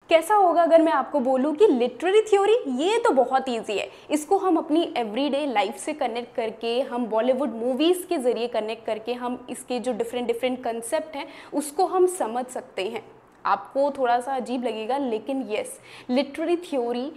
कैसा होगा अगर मैं आपको बोलूँ कि लिटरेरी थ्योरी ये तो बहुत ईजी है, इसको हम अपनी एवरीडे लाइफ से कनेक्ट करके, हम बॉलीवुड मूवीज़ के ज़रिए कनेक्ट करके हम इसके जो डिफरेंट डिफरेंट कंसेप्ट हैं उसको हम समझ सकते हैं। आपको थोड़ा सा अजीब लगेगा लेकिन यस, लिटरेरी थ्योरी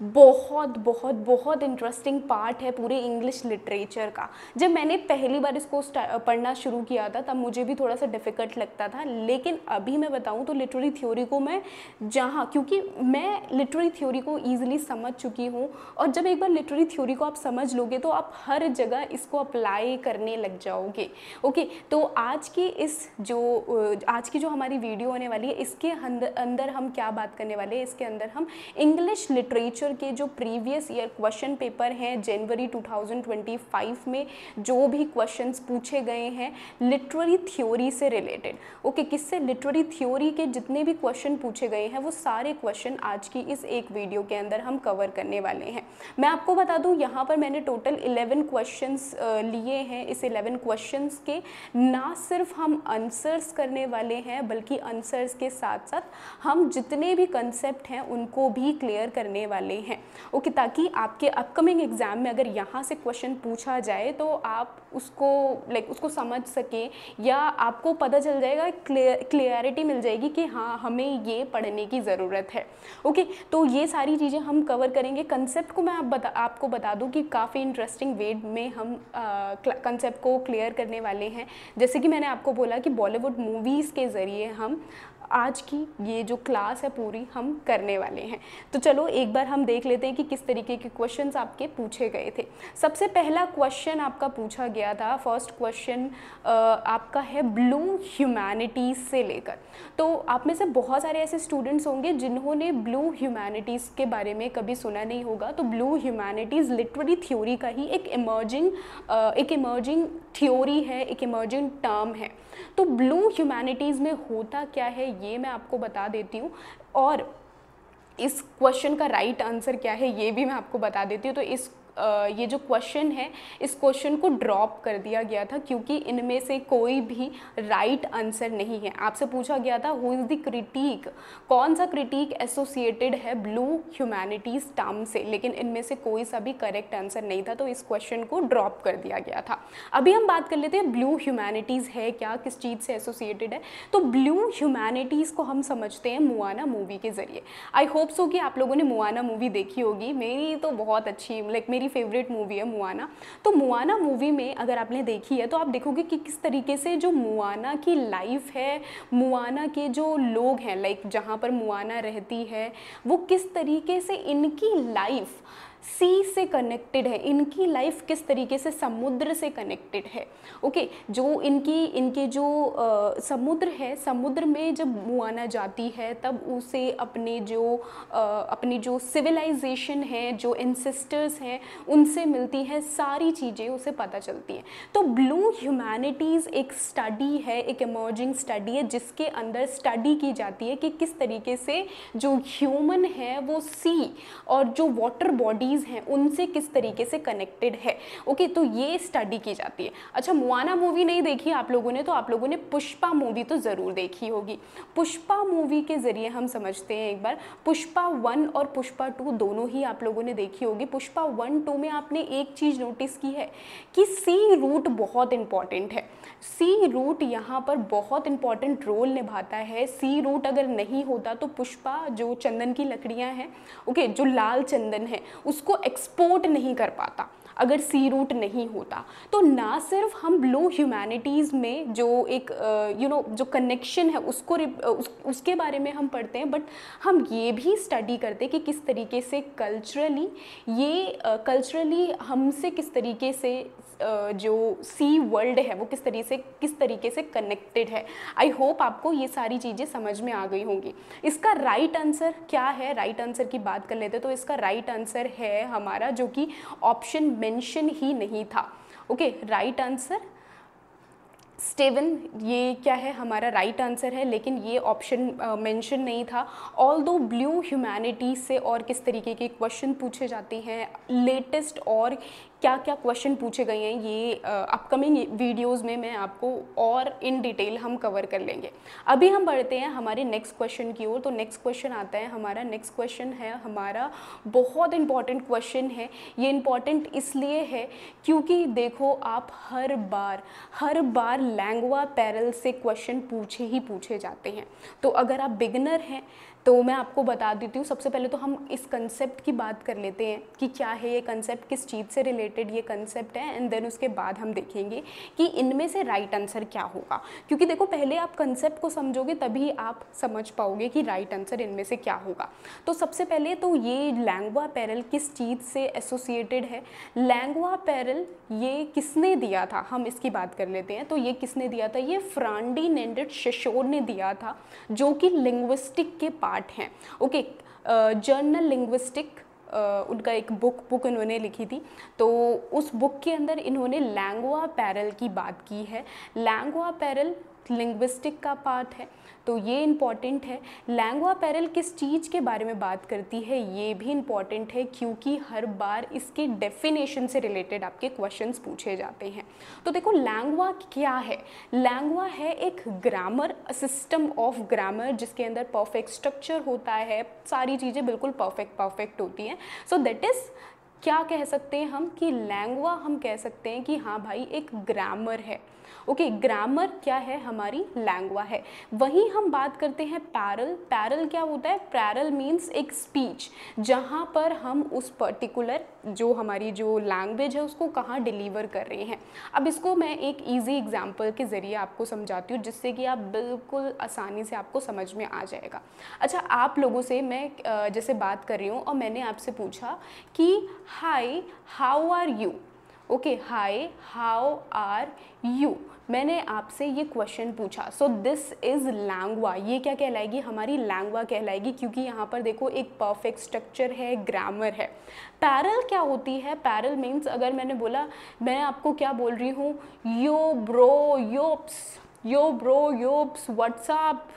बहुत बहुत बहुत इंटरेस्टिंग पार्ट है पूरे इंग्लिश लिटरेचर का। जब मैंने पहली बार इसको पढ़ना शुरू किया था तब मुझे भी थोड़ा सा डिफ़िकल्ट लगता था, लेकिन अभी मैं बताऊं तो लिटरेरी थ्योरी को मैं क्योंकि मैं लिटरेरी थ्योरी को ईजिली समझ चुकी हूँ, और जब एक बार लिटरेरी थ्योरी को आप समझ लोगे तो आप हर जगह इसको अप्लाई करने लग जाओगे। ओके, तो आज की जो हमारी वीडियो होने वाली है इसके अंदर हम क्या बात करने वाले हैं, इसके अंदर हम इंग्लिश लिटरेचर के जो प्रीवियस ईयर क्वेश्चन पेपर हैं जनवरी 2025 में जो भी क्वेश्चंस पूछे गए हैं लिटरेरी थ्योरी से रिलेटेड, ओके, किससे, लिटरेरी थ्योरी के जितने भी क्वेश्चन पूछे गए हैं वो सारे क्वेश्चन आज की इस एक वीडियो के अंदर हम कवर करने वाले हैं। मैं आपको बता दूं यहाँ पर मैंने टोटल 11 क्वेश्चंस लिए हैं। इस 11 क्वेश्चंस के ना सिर्फ हम आंसर्स करने वाले हैं बल्कि आंसर्स के साथ साथ हम जितने भी कंसेप्ट हैं उनको भी क्लियर करने वाले हैं, ओके, ताकि आपके अपकमिंग एग्जाम में अगर यहाँ से क्वेश्चन पूछा जाए तो आप उसको समझ सकें, या आपको पता चल जाएगा, क्लियरिटी मिल जाएगी कि हाँ हमें ये पढ़ने की ज़रूरत है। ओके, तो ये सारी चीज़ें हम कवर करेंगे। कंसेप्ट को मैं आपको बता दूं कि काफ़ी इंटरेस्टिंग वे में हम कंसेप्ट को क्लियर करने वाले हैं। जैसे कि मैंने आपको बोला कि बॉलीवुड मूवीज़ के ज़रिए हम आज की ये जो क्लास है पूरी हम करने वाले हैं। तो चलो एक बार हम देख लेते हैं कि किस तरीके के क्वेश्चंस आपके पूछे गए थे। सबसे पहला क्वेश्चन आपका पूछा गया था, फर्स्ट क्वेश्चन आपका है ब्लू ह्यूमैनिटीज़ से लेकर। तो आप में से बहुत सारे ऐसे स्टूडेंट्स होंगे जिन्होंने ब्लू ह्यूमैनिटीज़ के बारे में कभी सुना नहीं होगा। तो ब्लू ह्यूमैनिटीज़ लिटरेरी थ्योरी का ही एक इमर्जिंग थ्योरी है, एक इमर्जिंग टर्म है। तो ब्लू ह्यूमैनिटीज़ में होता क्या है ये मैं आपको बता देती हूँ, और इस क्वेश्चन का राइट आंसर क्या है ये भी मैं आपको बता देती हूँ। तो ये जो क्वेश्चन है इस क्वेश्चन को ड्रॉप कर दिया गया था क्योंकि इनमें से कोई भी राइट आंसर नहीं है। आपसे पूछा गया था हु इज़ द क्रिटिक, कौन सा क्रिटिक एसोसिएटेड है ब्लू ह्यूमैनिटीज़ टर्म से, लेकिन इनमें से कोई सा भी करेक्ट आंसर नहीं था, तो इस क्वेश्चन को ड्रॉप कर दिया गया था। अभी हम बात कर लेते हैं ब्लू ह्यूमैनिटीज़ है क्या, किस चीज़ से एसोसिएटेड है। तो ब्लू ह्यूमैनिटीज़ को हम समझते हैं मुआना मूवी के ज़रिए। आई होप सो कि आप लोगों ने मुआना मूवी देखी होगी। मेरी तो बहुत अच्छी, मेरी फेवरेट मूवी है मुआना। तो मुआना मूवी में अगर आपने देखी है तो आप देखोगे कि किस तरीके से जो मुआना की लाइफ है, मुआना के जो लोग हैं, जहाँ पर मुआना रहती है, वो किस तरीके से इनकी लाइफ सी से कनेक्टेड है, इनकी लाइफ किस तरीके से समुद्र से कनेक्टेड है। ओके, जो इनके जो समुद्र है, समुद्र में जब मुआना जाती है तब उसे अपनी जो सिविलाइजेशन है, जो एंसेस्टर्स हैं, उनसे मिलती है, सारी चीज़ें उसे पता चलती हैं। तो ब्लू ह्यूमैनिटीज़ एक स्टडी है, एक इमर्जिंग स्टडी है जिसके अंदर स्टडी की जाती है कि किस तरीके से जो ह्यूमन है वो सी और जो वाटर बॉडी हैं उनसे किस तरीके से कनेक्टेड है। ओके, तो ये स्टडी की जाती है। अच्छा, मुआना मूवी नहीं देखी आप लोगों ने तो आप लोगों ने पुष्पा मूवी तो ज़रूर देखी होगी। पुष्पा मूवी के ज़रिए हम समझते हैं एक बार, पुष्पा 1 और पुष्पा 2 दोनों ही आप लोगों ने देखी होगी। पुष्पा 1-2 में आपने एक चीज़ नोटिस की है कि सी रूट बहुत इंपॉर्टेंट है। सी रूट यहाँ पर बहुत इंपॉर्टेंट रोल निभाता है। सी रूट अगर नहीं होता तो पुष्पा जो चंदन की लकड़ियाँ हैं, ओके, जो लाल चंदन है उसको एक्सपोर्ट नहीं कर पाता अगर सी रूट नहीं होता। तो ना सिर्फ हम ब्लू ह्यूमैनिटीज़ में जो एक जो कनेक्शन है उसके बारे में हम पढ़ते हैं, बट हम ये भी स्टडी करते हैं कि किस तरीके से कल्चरली हमसे किस तरीके से जो सी वर्ल्ड है वो किस तरीके से कनेक्टेड है। आई होप आपको ये सारी चीज़ें समझ में आ गई होंगी। इसका राइट आंसर क्या है, राइट आंसर की बात कर लेते हैं। तो इसका राइट आंसर है हमारा, जो कि ऑप्शन मेंशन ही नहीं था। ओके, राइट आंसर स्टीवन, ये क्या है हमारा राइट आंसर है, लेकिन ये ऑप्शन मेंशन नहीं था। ऑल्दो ब्लू ह्यूमैनिटीज़ से और किस तरीके के क्वेश्चन पूछे जाते हैं, लेटेस्ट और क्या क्या क्वेश्चन पूछे गए हैं ये अपकमिंग वीडियोज़ में मैं आपको और इन डिटेल हम कवर कर लेंगे। अभी हम बढ़ते हैं हमारे नेक्स्ट क्वेश्चन की ओर। तो नेक्स्ट क्वेश्चन आता है हमारा, नेक्स्ट क्वेश्चन है हमारा बहुत इंपॉर्टेंट क्वेश्चन है। ये इंपॉर्टेंट इसलिए है क्योंकि देखो आप हर बार लैंग्वा पैरल से क्वेश्चन पूछे जाते हैं। तो अगर आप बिगिनर हैं तो मैं आपको बता देती हूँ, सबसे पहले तो हम इस कंसेप्ट की बात कर लेते हैं कि क्या है ये कंसेप्ट, किस चीज़ से रिलेटेड ये कंसेप्ट है, एंड देन उसके बाद हम देखेंगे कि इनमें से राइट आंसर क्या होगा। क्योंकि देखो पहले आप कंसेप्ट को समझोगे तभी आप समझ पाओगे कि राइट आंसर इनमें से क्या होगा। तो सबसे पहले तो ये लैंग्वा पैरल किस चीज़ से एसोसिएटेड है। लैंग्वा पैरल ये किसने दिया था, हम इसकी बात कर लेते हैं। तो ये किसने दिया था, ये फर्डिनेंड शेशोर ने दिया था, जो कि लिंग्विस्टिक के पार्ट हैं। ओके, जर्नल लिंग्विस्टिक उनका एक बुक इन्होंने लिखी थी। तो उस बुक के अंदर इन्होंने लैंग्वा पैरल की बात की है। लैंग्वा पैरल लिंग्विस्टिक का पार्ट है, तो ये इम्पॉर्टेंट है। लैंग्वा पैरल किस चीज़ के बारे में बात करती है ये भी इम्पॉर्टेंट है, क्योंकि हर बार इसके डेफिनेशन से रिलेटेड आपके क्वेश्चंस पूछे जाते हैं। तो देखो लैंग्वा क्या है, लैंग्वा है एक ग्रामर, सिस्टम ऑफ ग्रामर जिसके अंदर परफेक्ट स्ट्रक्चर होता है, सारी चीज़ें बिल्कुल परफेक्ट होती हैं। सो दैट इज़ क्या कह सकते हैं हम कि लैंग्वा हम कह सकते हैं कि हाँ भाई एक ग्रामर है। ओके, ग्रामर क्या है, हमारी लैंग्वा है। वहीं हम बात करते हैं पैरल। पैरल क्या होता है, पैरल मीन्स एक स्पीच जहाँ पर हम उस पर्टिकुलर जो हमारी जो लैंग्वेज है उसको कहाँ डिलीवर कर रहे हैं। अब इसको मैं एक इजी एग्जांपल के ज़रिए आपको समझाती हूँ जिससे कि आप बिल्कुल आसानी से आपको समझ में आ जाएगा। अच्छा, आप लोगों से मैं जैसे बात कर रही हूँ और मैंने आपसे पूछा कि hi how are you. Okay, hi how are you, मैंने आपसे ये क्वेश्चन पूछा। सो दिस इज़ लैंग्वा, ये क्या कहलाएगी, हमारी लैंग्वा कहलाएगी, क्योंकि यहाँ पर देखो एक परफेक्ट स्ट्रक्चर है, ग्रामर है। पैरल क्या होती है, पैरल मीन्स अगर मैंने बोला, मैं आपको क्या बोल रही हूँ, यो ब्रो योप्स व्हाट्सअप,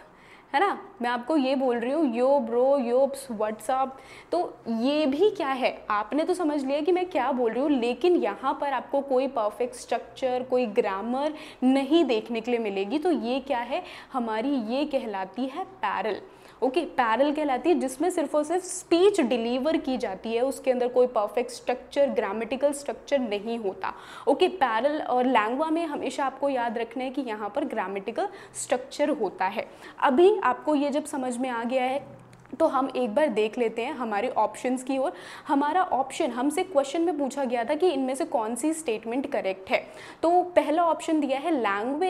है ना, मैं आपको ये बोल रही हूँ यो ब्रो योप्स व्हाट्सअप। तो ये भी क्या है, आपने तो समझ लिया कि मैं क्या बोल रही हूँ, लेकिन यहाँ पर आपको कोई परफेक्ट स्ट्रक्चर, कोई ग्रामर नहीं देखने के लिए मिलेगी। तो ये क्या है, हमारी ये कहलाती है पैरल। ओके, पैरल कहलाती है जिसमें सिर्फ और सिर्फ स्पीच डिलीवर की जाती है, उसके अंदर कोई परफेक्ट स्ट्रक्चर, ग्रामेटिकल स्ट्रक्चर नहीं होता। ओके, पैरल और लैंग्वा में हमेशा आपको याद रखना है कि यहाँ पर ग्रामेटिकल स्ट्रक्चर होता है। अभी आपको ये जब समझ में आ गया है तो हम एक बार देख लेते हैं हमारे ऑप्शंस की ओर। हमारा ऑप्शन, हमसे क्वेश्चन में पूछा गया था कि इनमें से कौन सी स्टेटमेंट करेक्ट है। तो पहला ऑप्शन दिया है langue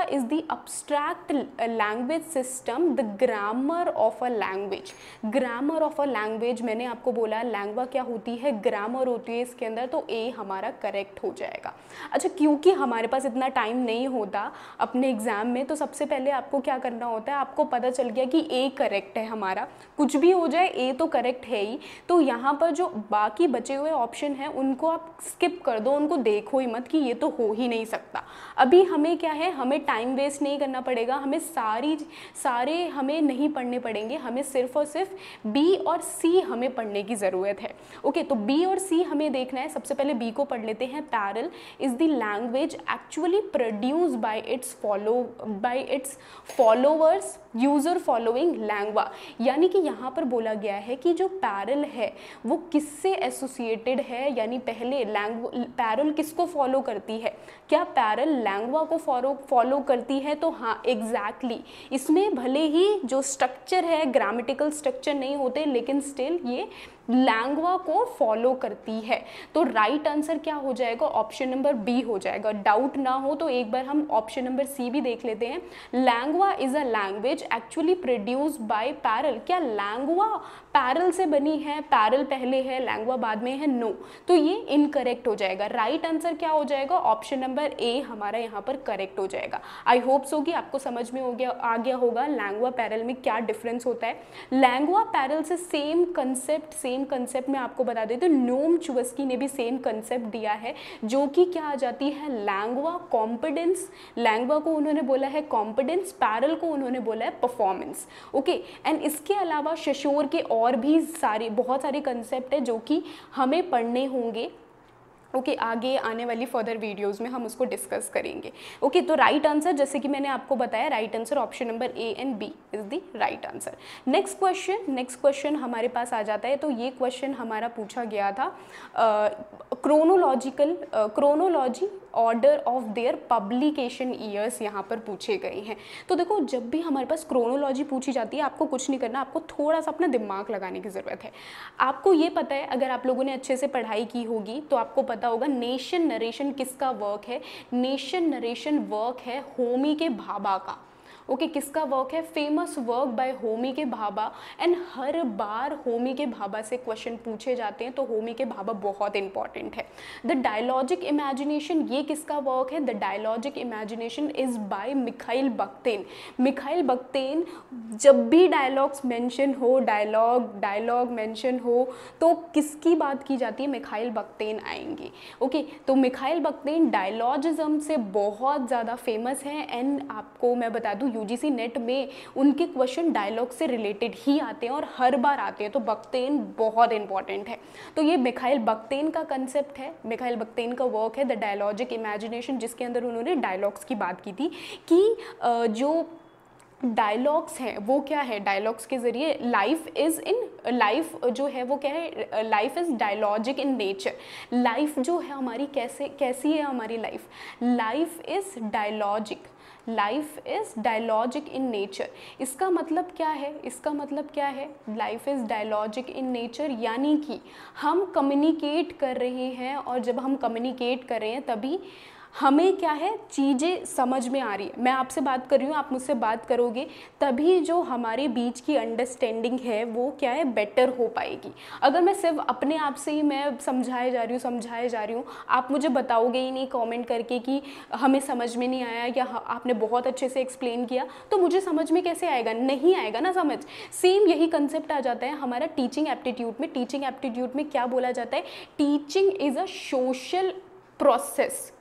is the abstract language system, the grammar of a language. Grammar of a language, मैंने आपको बोला लैंग्वा क्या होती है, ग्रामर होती है इसके अंदर, तो ए हमारा करेक्ट हो जाएगा। अच्छा, क्योंकि हमारे पास इतना टाइम नहीं होता अपने एग्जाम में, तो सबसे पहले आपको क्या करना होता है, आपको पता चल गया कि ए करेक्ट है हमारा, कुछ भी हो जाए ए तो करेक्ट है ही। तो यहाँ पर जो बाकी बचे हुए ऑप्शन हैं उनको आप स्किप कर दो, उनको देखो ही मत कि ये तो हो ही नहीं सकता। अभी हमें क्या है, हमें टाइम वेस्ट नहीं करना पड़ेगा, हमें सारे हमें नहीं पढ़ने पड़ेंगे, हमें सिर्फ और सिर्फ बी और सी हमें पढ़ने की ज़रूरत है। ओके, तो बी और सी हमें देखना है। सबसे पहले बी को पढ़ लेते हैं। Parole is the language actually produce by its followers user following langue. यानी कि यहाँ पर बोला गया है कि जो पैरल है वो किससे एसोसिएटेड है, यानी पहले पैरल किसको फॉलो करती है, क्या पैरल लैंग्वा को फॉलो करती है। तो हाँ एग्जैक्टली, इसमें भले ही जो स्ट्रक्चर है ग्रामेटिकल स्ट्रक्चर नहीं होते, लेकिन स्टिल ये लैंग्वा को फॉलो करती है। तो राइट आंसर क्या हो जाएगा, ऑप्शन नंबर बी हो जाएगा। डाउट ना हो तो एक बार हम ऑप्शन नंबर सी भी देख लेते हैं। Langue is a language actually produced by parole. क्या लैंग्वा पैरल से बनी है, पैरल पहले है लैंग्वा बाद में है, नो। तो ये इनकरेक्ट हो जाएगा। राइट आंसर क्या हो जाएगा, ऑप्शन नंबर ए हमारा यहाँ पर करेक्ट हो जाएगा। आई होप सो कि आपको समझ में आ गया होगा लैंग्वा पैरल में क्या डिफरेंस होता है। लैंग्वा पैरल से same concept, same same concept मैं आपको बता देती हूँ, नोम चॉम्स्की ने भी सेम कंसेप्ट दिया है, जो कि क्या आ जाती है, लैंग्वा कॉम्पिडेंस। लैंग्वा को उन्होंने बोला है कॉम्पिडेंस, पैरल को उन्होंने बोला है परफॉर्मेंस। ओके, एंड इसके अलावा शशोर के और भी बहुत सारे कंसेप्ट है जो कि हमें पढ़ने होंगे। ओके, आगे आने वाली फर्दर वीडियोस में हम उसको डिस्कस करेंगे। ओके, तो राइट आंसर, जैसे कि मैंने आपको बताया, right answer option number A and B is the right answer. Next question हमारे पास आ जाता है। तो ये क्वेश्चन हमारा पूछा गया था chronology order of their publication years यहाँ पर पूछे गए हैं। तो देखो, जब भी हमारे पास क्रोनोलॉजी पूछी जाती है, आपको कुछ नहीं करना, आपको थोड़ा सा अपना दिमाग लगाने की ज़रूरत है। आपको ये पता है, अगर आप लोगों ने अच्छे से पढ़ाई की होगी तो आपको पता होगा नेशन नरेशन किसका वर्क है। नेशन नरेशन वर्क है होमी के भाभा का। ओके, किसका वर्क है, फेमस वर्क बाय होमी के भाभा। एंड हर बार होमी के भाभा से क्वेश्चन पूछे जाते हैं, तो होमी के भाभा बहुत इंपॉर्टेंट है। द डायलॉजिक इमेजिनेशन, ये किसका वर्क है, the dialogic imagination is by Mikhail Bakhtin. Mikhail Bakhtin, जब भी डायलॉग्स मेंशन हो, डायलॉग मेंशन हो, तो किसकी बात की जाती है, मिखाइल बख्तेन आएंगे। ओके, तो मिखाइल बख्तेन डायलॉजिज्म से बहुत ज़्यादा फेमस है। एंड आपको मैं बता दूँ, यूजीसी नेट में उनके क्वेश्चन डायलॉग से रिलेटेड ही आते हैं और हर बार आते हैं, तो बख्तेन बहुत इंपॉर्टेंट है। तो ये मिखाइल बख्तेन का कंसेप्ट है, मिखाइल बख्तेन का वर्क है द डायलॉजिक इमेजिनेशन, जिसके अंदर उन्होंने डायलॉग्स की बात की थी कि जो डायलॉग्स हैं वो क्या है, डायलॉग्स के ज़रिए लाइफ जो है वो क्या है, life is dialogic in nature. Life जो है हमारी कैसी है हमारी life is dialogic, life is dialogic in nature. इसका मतलब क्या है, life is dialogic in nature, यानी कि हम कम्युनिकेट कर रहे हैं, और जब हम कम्युनिकेट कर रहे हैं तभी हमें क्या है, चीज़ें समझ में आ रही है। मैं आपसे बात कर रही हूँ, आप मुझसे बात करोगे, तभी जो हमारे बीच की अंडरस्टैंडिंग है वो क्या है, बेटर हो पाएगी। अगर मैं सिर्फ अपने आप से ही मैं समझाए जा रही हूँ, आप मुझे बताओगे ही नहीं कमेंट करके कि हमें समझ में नहीं आया, या आपने बहुत अच्छे से एक्सप्लेन किया, तो मुझे समझ में कैसे आएगा, नहीं आएगा ना समझ। सेम यही कंसेप्ट आ जाता है हमारा टीचिंग एप्टीट्यूड में। टीचिंग एप्टीट्यूड में क्या बोला जाता है, teaching is a social process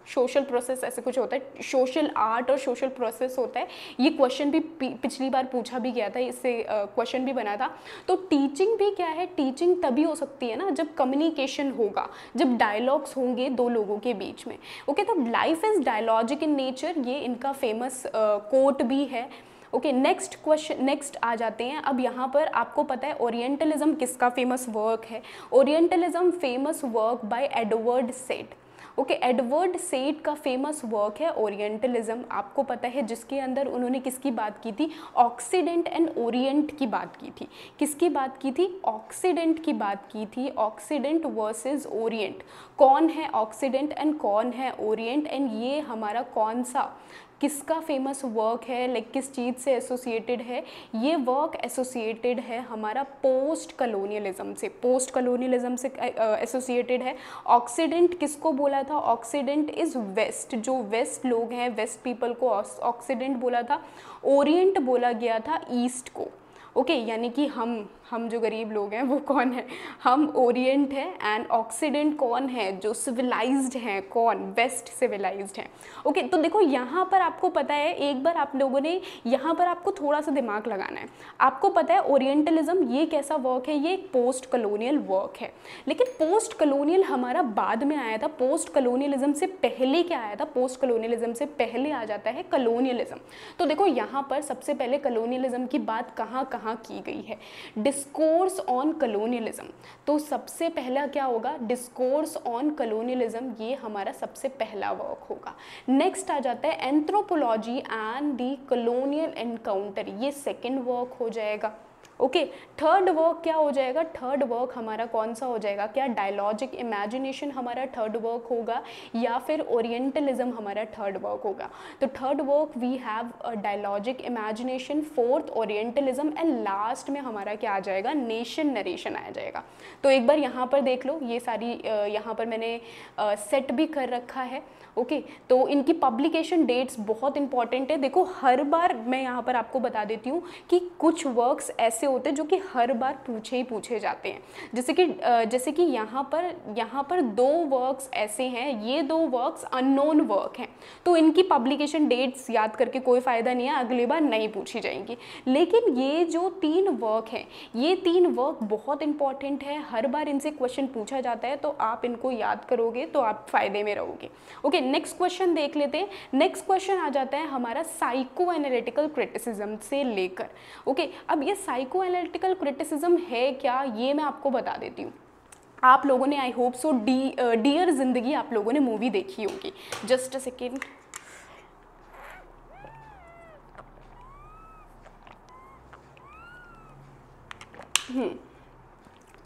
ऐसे कुछ होता है, सोशल आर्ट और सोशल प्रोसेस होता है। ये क्वेश्चन भी पिछली बार पूछा भी गया था, इससे क्वेश्चन भी बना था। तो टीचिंग भी क्या है, टीचिंग तभी हो सकती है ना जब कम्युनिकेशन होगा, जब डायलॉग्स होंगे दो लोगों के बीच में। ओके, तो life is dialogic in nature, ये इनका फेमस कोट भी है। ओके, नेक्स्ट आ जाते हैं। अब यहाँ पर आपको पता है ओरिएंटलिज्म किसका फेमस वर्क है। Orientalism famous work by Edward said. Okay, Edward said का फेमस वर्क है ओरिएंटलिज्म, आपको पता है, जिसके अंदर उन्होंने किसकी बात की थी, ऑक्सीडेंट एंड ओरिएंट की बात की थी। किसकी बात की थी, ऑक्सीडेंट की बात की थी, ऑक्सीडेंट वर्सेस ओरिएंट। कौन है ऑक्सीडेंट एंड कौन है ओरिएंट, एंड ये हमारा कौन सा किसका फेमस वर्क है, लाइक किस चीज़ से एसोसिएटेड है, ये वर्क एसोसिएटेड है हमारा पोस्ट कलोनियलिज्म से एसोसिएटेड है। ऑक्सीडेंट किसको बोला था, ऑक्सीडेंट इज़ वेस्ट, जो वेस्ट लोग हैं, वेस्ट पीपल को ऑक्सीडेंट बोला था। ओरिएंट बोला गया था ईस्ट को। ओके, यानी कि हम जो गरीब लोग हैं वो कौन है, हम ओरिएंट है, एंड ऑक्सीडेंट कौन है, जो सिविलाइज्ड हैं, कौन, वेस्ट सिविलाइज्ड हैं। ओके, तो देखो यहाँ पर आपको पता है, एक बार आप लोगों ने यहाँ पर आपको थोड़ा सा दिमाग लगाना है। आपको पता है ओरिएंटलिज्म ये कैसा वर्क है, ये एक पोस्ट कलोनियल वर्क है। लेकिन पोस्ट कलोनियल हमारा बाद में आया था, पोस्ट कलोनियलिज्म से पहले क्या आया था, पोस्ट कलोनियलिज्म से पहले आ जाता है कलोनियलिज्म। तो देखो यहाँ पर सबसे पहले कलोनियलिज्म की बात कहाँ की गई है, डिस्कोर्स ऑन कलोनियलिज्म। तो सबसे पहला क्या होगा, डिस्कोर्स ऑन कलोनियलिज्म, ये हमारा सबसे पहला वर्क होगा। नेक्स्ट आ जाता है anthropology and the colonial encounter, ये सेकंड वर्क हो जाएगा। ओके, थर्ड वर्क क्या हो जाएगा, थर्ड वर्क हमारा कौन सा हो जाएगा, क्या डायलॉजिक इमेजिनेशन हमारा थर्ड वर्क होगा, या फिर ओरिएंटलिज्म हमारा थर्ड वर्क होगा। तो third work we have dialogic imagination, fourth orientalism, and last में हमारा क्या आ जाएगा, नेशन नरेशन आ जाएगा। तो एक बार यहाँ पर देख लो, ये सारी यहाँ पर मैंने सेट भी कर रखा है। ओके, तो इनकी पब्लिकेशन डेट्स बहुत इंपॉर्टेंट है। देखो हर बार मैं यहाँ पर आपको बता देती हूँ कि कुछ वर्क्स ऐसे ऐसे होते हैं जो कि हर बार पूछे ही पूछे जाते हैं। जैसे कि यहाँ पर 2 वर्क्स ऐसे हैं, ये 2 वर्क्स अननोन वर्क हैं, तो इनकी पब्लिकेशन डेट्स याद करके कोई फ़ायदा नहीं है, अगली बार नहीं पूछी जाएंगी। लेकिन ये जो 3 वर्क हैं, ये 3 वर्क बहुत इंपॉर्टेंट है, हर बार इनसे क्वेश्चन पूछा जाता है, तो आप इनको याद करोगे तो आप फ़ायदे में रहोगे। ओके, नेक्स्ट क्वेश्चन देख लेते हैं। नेक्स्ट क्वेश्चन आ जाता है हमारा साइको एनालिटिकल क्रिटिसिज्म से लेकर। ओके, अब ये साइको एनालिटिकल क्रिटिसिज्म है क्या, ये मैं आपको बता देती हूँ। आप लोगों ने, आई होप सो, डियर जिंदगी आप लोगों ने मूवी देखी होगी। Just a second.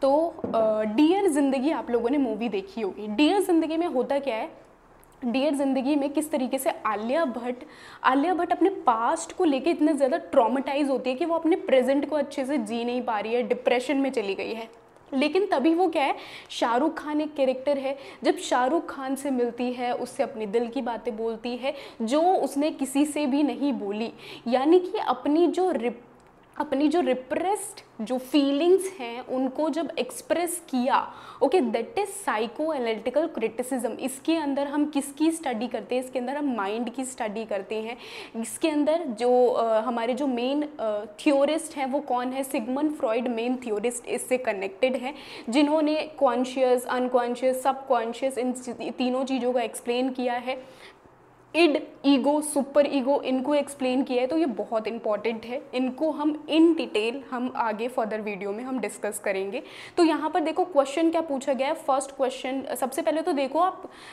तो डियर जिंदगी आप लोगों ने मूवी देखी होगी। डियर जिंदगी में होता क्या है, डियर जिंदगी में किस तरीके से आलिया भट्ट अपने पास्ट को लेके इतने ज़्यादा ट्रॉमेटाइज होती है कि वो अपने प्रेजेंट को अच्छे से जी नहीं पा रही है, डिप्रेशन में चली गई है। लेकिन तभी वो क्या है, शाहरुख खान एक कैरेक्टर है, जब शाहरुख खान से मिलती है, उससे अपने दिल की बातें बोलती है जो उसने किसी से भी नहीं बोली, यानी कि अपनी जो रिप्रेस्ड जो फीलिंग्स हैं उनको जब एक्सप्रेस किया। Okay, that is psycho analytical criticism. इसके अंदर हम किसकी स्टडी करते हैं, इसके अंदर हम माइंड की स्टडी करते हैं। इसके अंदर जो हमारे जो मेन थ्योरिस्ट हैं वो कौन है, सिगमंड फ्रॉइड मेन थ्योरिस्ट इससे कनेक्टेड है, जिन्होंने कॉन्शियस, अनकॉन्शियस, सबकॉन्शियस इन तीनों चीज़ों का एक्सप्लेन किया है। इड, ईगो, सुपर ईगो, इनको एक्सप्लेन किया है। तो ये बहुत इंपॉर्टेंट है, इनको हम इन डिटेल हम आगे फर्दर वीडियो में हम डिस्कस करेंगे। तो यहाँ पर देखो क्वेश्चन क्या पूछा गया है। फर्स्ट क्वेश्चन, सबसे पहले तो देखो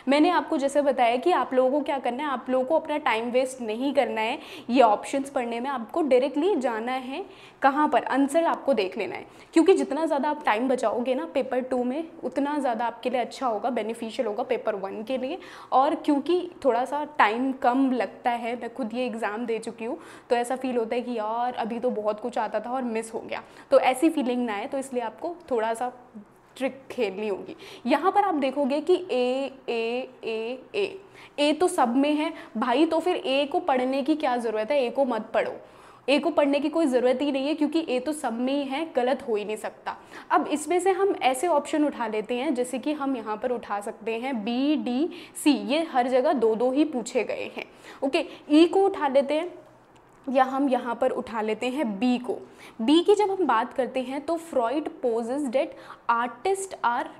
मैंने आपको जैसे बताया कि आप लोगों को क्या करना है, आप लोगों को अपना टाइम वेस्ट नहीं करना है ये ऑप्शंस पढ़ने में, आपको डायरेक्टली जाना है कहाँ पर, आंसर आपको देख लेना है। क्योंकि जितना ज़्यादा आप टाइम बचाओगे ना पेपर 2 में, उतना ज़्यादा आपके लिए अच्छा होगा, बेनिफिशियल होगा पेपर 1 के लिए। और क्योंकि थोड़ा सा टाइम कम लगता है, मैं खुद ये एग्ज़ाम दे चुकी हूँ, तो ऐसा फील होता है कि यार अभी तो बहुत कुछ आता था और मिस हो गया, तो ऐसी फीलिंग ना आए, तो इसलिए आपको थोड़ा सा ट्रिक खेलनी होगी। यहाँ पर आप देखोगे कि ए तो सब में है भाई, तो फिर ए को पढ़ने की क्या ज़रूरत है, ए को मत पढ़ो, ए को पढ़ने की कोई ज़रूरत ही नहीं है, क्योंकि ए तो सब में ही है, गलत हो ही नहीं सकता। अब इसमें से हम ऐसे ऑप्शन उठा लेते हैं, जैसे कि हम यहाँ पर उठा सकते हैं बी, डी, सी, ये हर जगह 2-2 ही पूछे गए हैं। ओके, ई को उठा लेते हैं, या हम यहाँ पर उठा लेते हैं बी को। बी की जब हम बात करते हैं तो Freud poses that artist are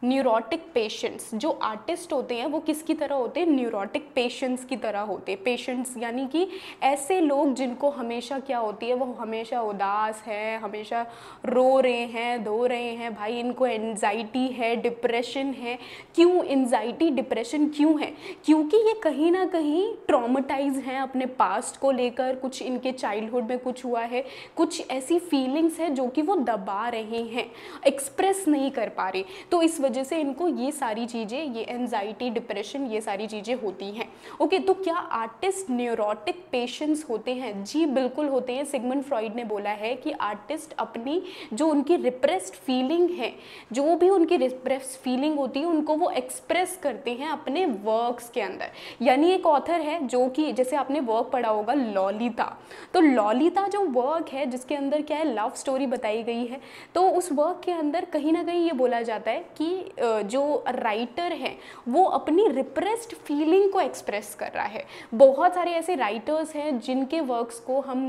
neurotic patients. जो आर्टिस्ट होते हैं वो किसकी तरह होते हैं, न्यूरोटिक पेशेंट्स की तरह होते हैं। पेशेंट्स यानी कि ऐसे लोग जिनको हमेशा क्या होती है, वो हमेशा उदास है, हमेशा रो रहे हैं, धो रहे हैं, भाई इनको एंजाइटी है, डिप्रेशन है। क्यों एंजाइटी डिप्रेशन क्यों है, क्योंकि ये कहीं ना कहीं ट्रॉमेटाइज हैं अपने पास्ट को लेकर, कुछ इनके चाइल्डहुड में कुछ हुआ है, कुछ ऐसी फीलिंग्स है जो कि वो दबा रहे हैं, एक्सप्रेस नहीं कर पा रहे, तो इस वजह से इनको ये सारी चीज़ें, ये एंजाइटी, डिप्रेशन, ये सारी चीज़ें होती हैं। ओके, तो क्या आर्टिस्ट न्यूरोटिक पेशेंट्स होते हैं? जी बिल्कुल होते हैं। सिगमंड फ्रॉइड ने बोला है कि आर्टिस्ट अपनी जो उनकी रिप्रेस्ड फीलिंग है, जो भी उनकी रिप्रेस्ड फीलिंग होती है, उनको वो एक्सप्रेस करते हैं अपने वर्क्स के अंदर। यानी एक ऑथर है जो कि, जैसे आपने वर्क पढ़ा होगा लॉलिता, तो लॉलिता जो वर्क है जिसके अंदर क्या है, लव स्टोरी बताई गई है, तो उस वर्क के अंदर कहीं ना कहीं ये बोला जाता है कि जो राइटर है वो अपनी रिप्रेस्ड फीलिंग को एक्सप्रेस कर रहा है। बहुत सारे ऐसे राइटर्स हैं जिनके वर्क्स को हम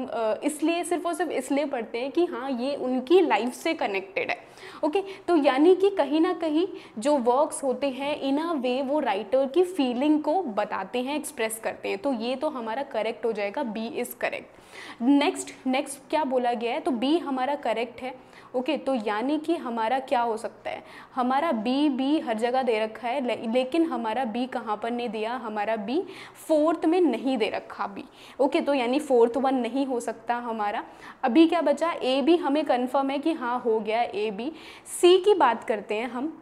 इसलिए सिर्फ और सिर्फ इसलिए पढ़ते हैं कि हाँ ये उनकी लाइफ से कनेक्टेड है। ओके, तो यानी कि कहीं ना कहीं जो वर्क्स होते हैं इन अ वे वो राइटर की फीलिंग को बताते हैं, एक्सप्रेस करते हैं। तो ये तो हमारा करेक्ट हो जाएगा, बी इज़ करेक्ट। नेक्स्ट क्या बोला गया है, तो बी हमारा करेक्ट है। ओके, तो यानी कि हमारा क्या हो सकता है, हमारा बी हर जगह दे रखा है, लेकिन हमारा बी कहाँ पर नहीं दिया, हमारा बी 4th में नहीं दे रखा बी। ओके, तो यानी 4th वन नहीं हो सकता हमारा। अभी क्या बचा, ए बी हमें कंफर्म है कि हाँ हो गया ए बी। सी की बात करते हैं हम,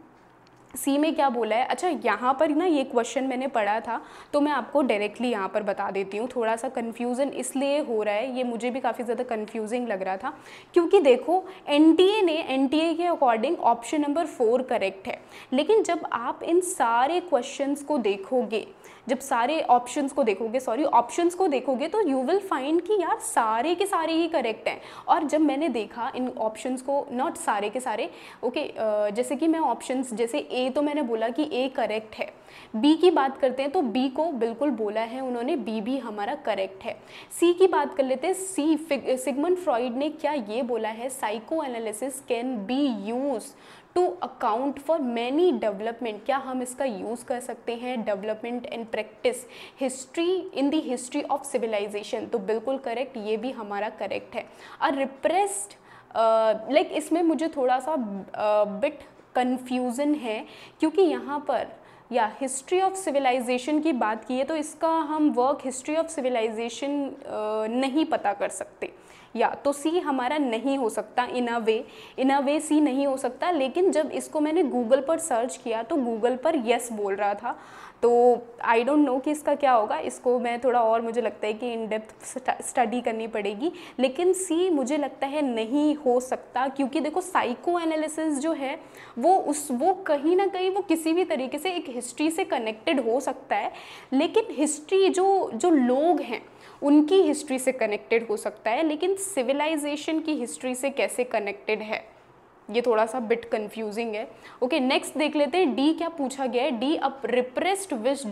सी में क्या बोला है। अच्छा, यहाँ पर ना ये क्वेश्चन मैंने पढ़ा था तो मैं आपको डायरेक्टली यहाँ पर बता देती हूँ। थोड़ा सा कन्फ्यूज़न इसलिए हो रहा है, ये मुझे भी काफ़ी ज़्यादा कन्फ्यूजिंग लग रहा था, क्योंकि देखो एनटीए के अकॉर्डिंग ऑप्शन नंबर 4 करेक्ट है, लेकिन जब आप इन सारे क्वेश्चंस को देखोगे, जब सारे ऑप्शंस को देखोगे तो यू विल फाइंड कि यार सारे के सारे ही करेक्ट हैं। और जब मैंने देखा इन ऑप्शंस को, नॉट सारे के सारे, ओके, जैसे कि मैं ऑप्शंस, जैसे ए तो मैंने बोला कि ए करेक्ट है, बी की बात करते हैं तो बी को बिल्कुल बोला है उन्होंने, बी भी हमारा करेक्ट है। सी की बात कर लेते हैं, सी सिगमंड फ्रॉइड ने क्या ये बोला है, psychoanalysis can be use to account for many development, क्या हम इसका यूज़ कर सकते हैं development and practice history in the history of civilization, तो बिल्कुल करेक्ट, ये भी हमारा करेक्ट है। और रिप्रेस्ड लाइक इसमें मुझे थोड़ा सा बिट कन्फ्यूज़न है, क्योंकि यहाँ पर या हिस्ट्री ऑफ सिविलाइजेशन की बात की है तो इसका हम वर्क हिस्ट्री ऑफ सिविलाइजेशन नहीं पता कर सकते, या तो सी हमारा नहीं हो सकता, इन अ वे सी नहीं हो सकता। लेकिन जब इसको मैंने गूगल पर सर्च किया तो गूगल पर यस बोल रहा था, तो आई डोंट नो कि इसका क्या होगा, इसको मैं थोड़ा और, मुझे लगता है कि इन डेप्थ स्टडी करनी पड़ेगी। लेकिन सी मुझे लगता है नहीं हो सकता, क्योंकि देखो साइको एनालिसिस जो है वो कहीं ना कहीं वो किसी भी तरीके से एक हिस्ट्री से कनेक्टेड हो सकता है, लेकिन हिस्ट्री जो लोग हैं उनकी हिस्ट्री से कनेक्टेड हो सकता है, लेकिन सिविलाइजेशन की हिस्ट्री से कैसे कनेक्टेड है, ये थोड़ा सा बिट कंफ्यूजिंग है। ओके, नेक्स्ट देख लेते हैं, डी क्या पूछा गया है, D a repressed wish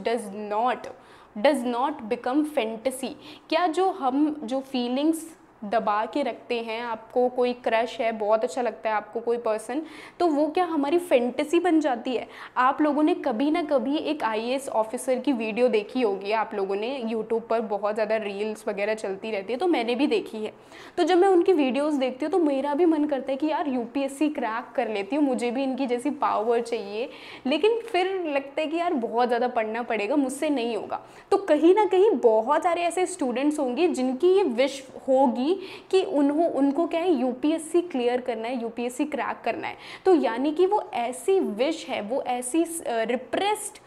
does not become fantasy, क्या जो फीलिंग्स दबा के रखते हैं, आपको कोई क्रश है, बहुत अच्छा लगता है आपको कोई पर्सन, तो वो क्या हमारी फैंटेसी बन जाती है। आप लोगों ने कभी ना कभी एक आईएएस ऑफिसर की वीडियो देखी होगी, आप लोगों ने यूट्यूब पर बहुत ज़्यादा रील्स वगैरह चलती रहती है, तो मैंने भी देखी है। तो जब मैं उनकी वीडियोस देखती हूँ तो मेरा भी मन करता है कि यार यूपीएससी क्रैक कर लेती हूँ, मुझे भी इनकी जैसी पावर चाहिए, लेकिन फिर लगता है कि यार बहुत ज़्यादा पढ़ना पड़ेगा, मुझसे नहीं होगा। तो कहीं ना कहीं बहुत सारे ऐसे स्टूडेंट्स होंगे जिनकी ये विश होगी कि उनको क्या है, यूपीएससी क्लियर करना है, यूपीएससी क्रैक करना है। तो यानी कि वो ऐसी विश है, वो ऐसी रिप्रेस्ड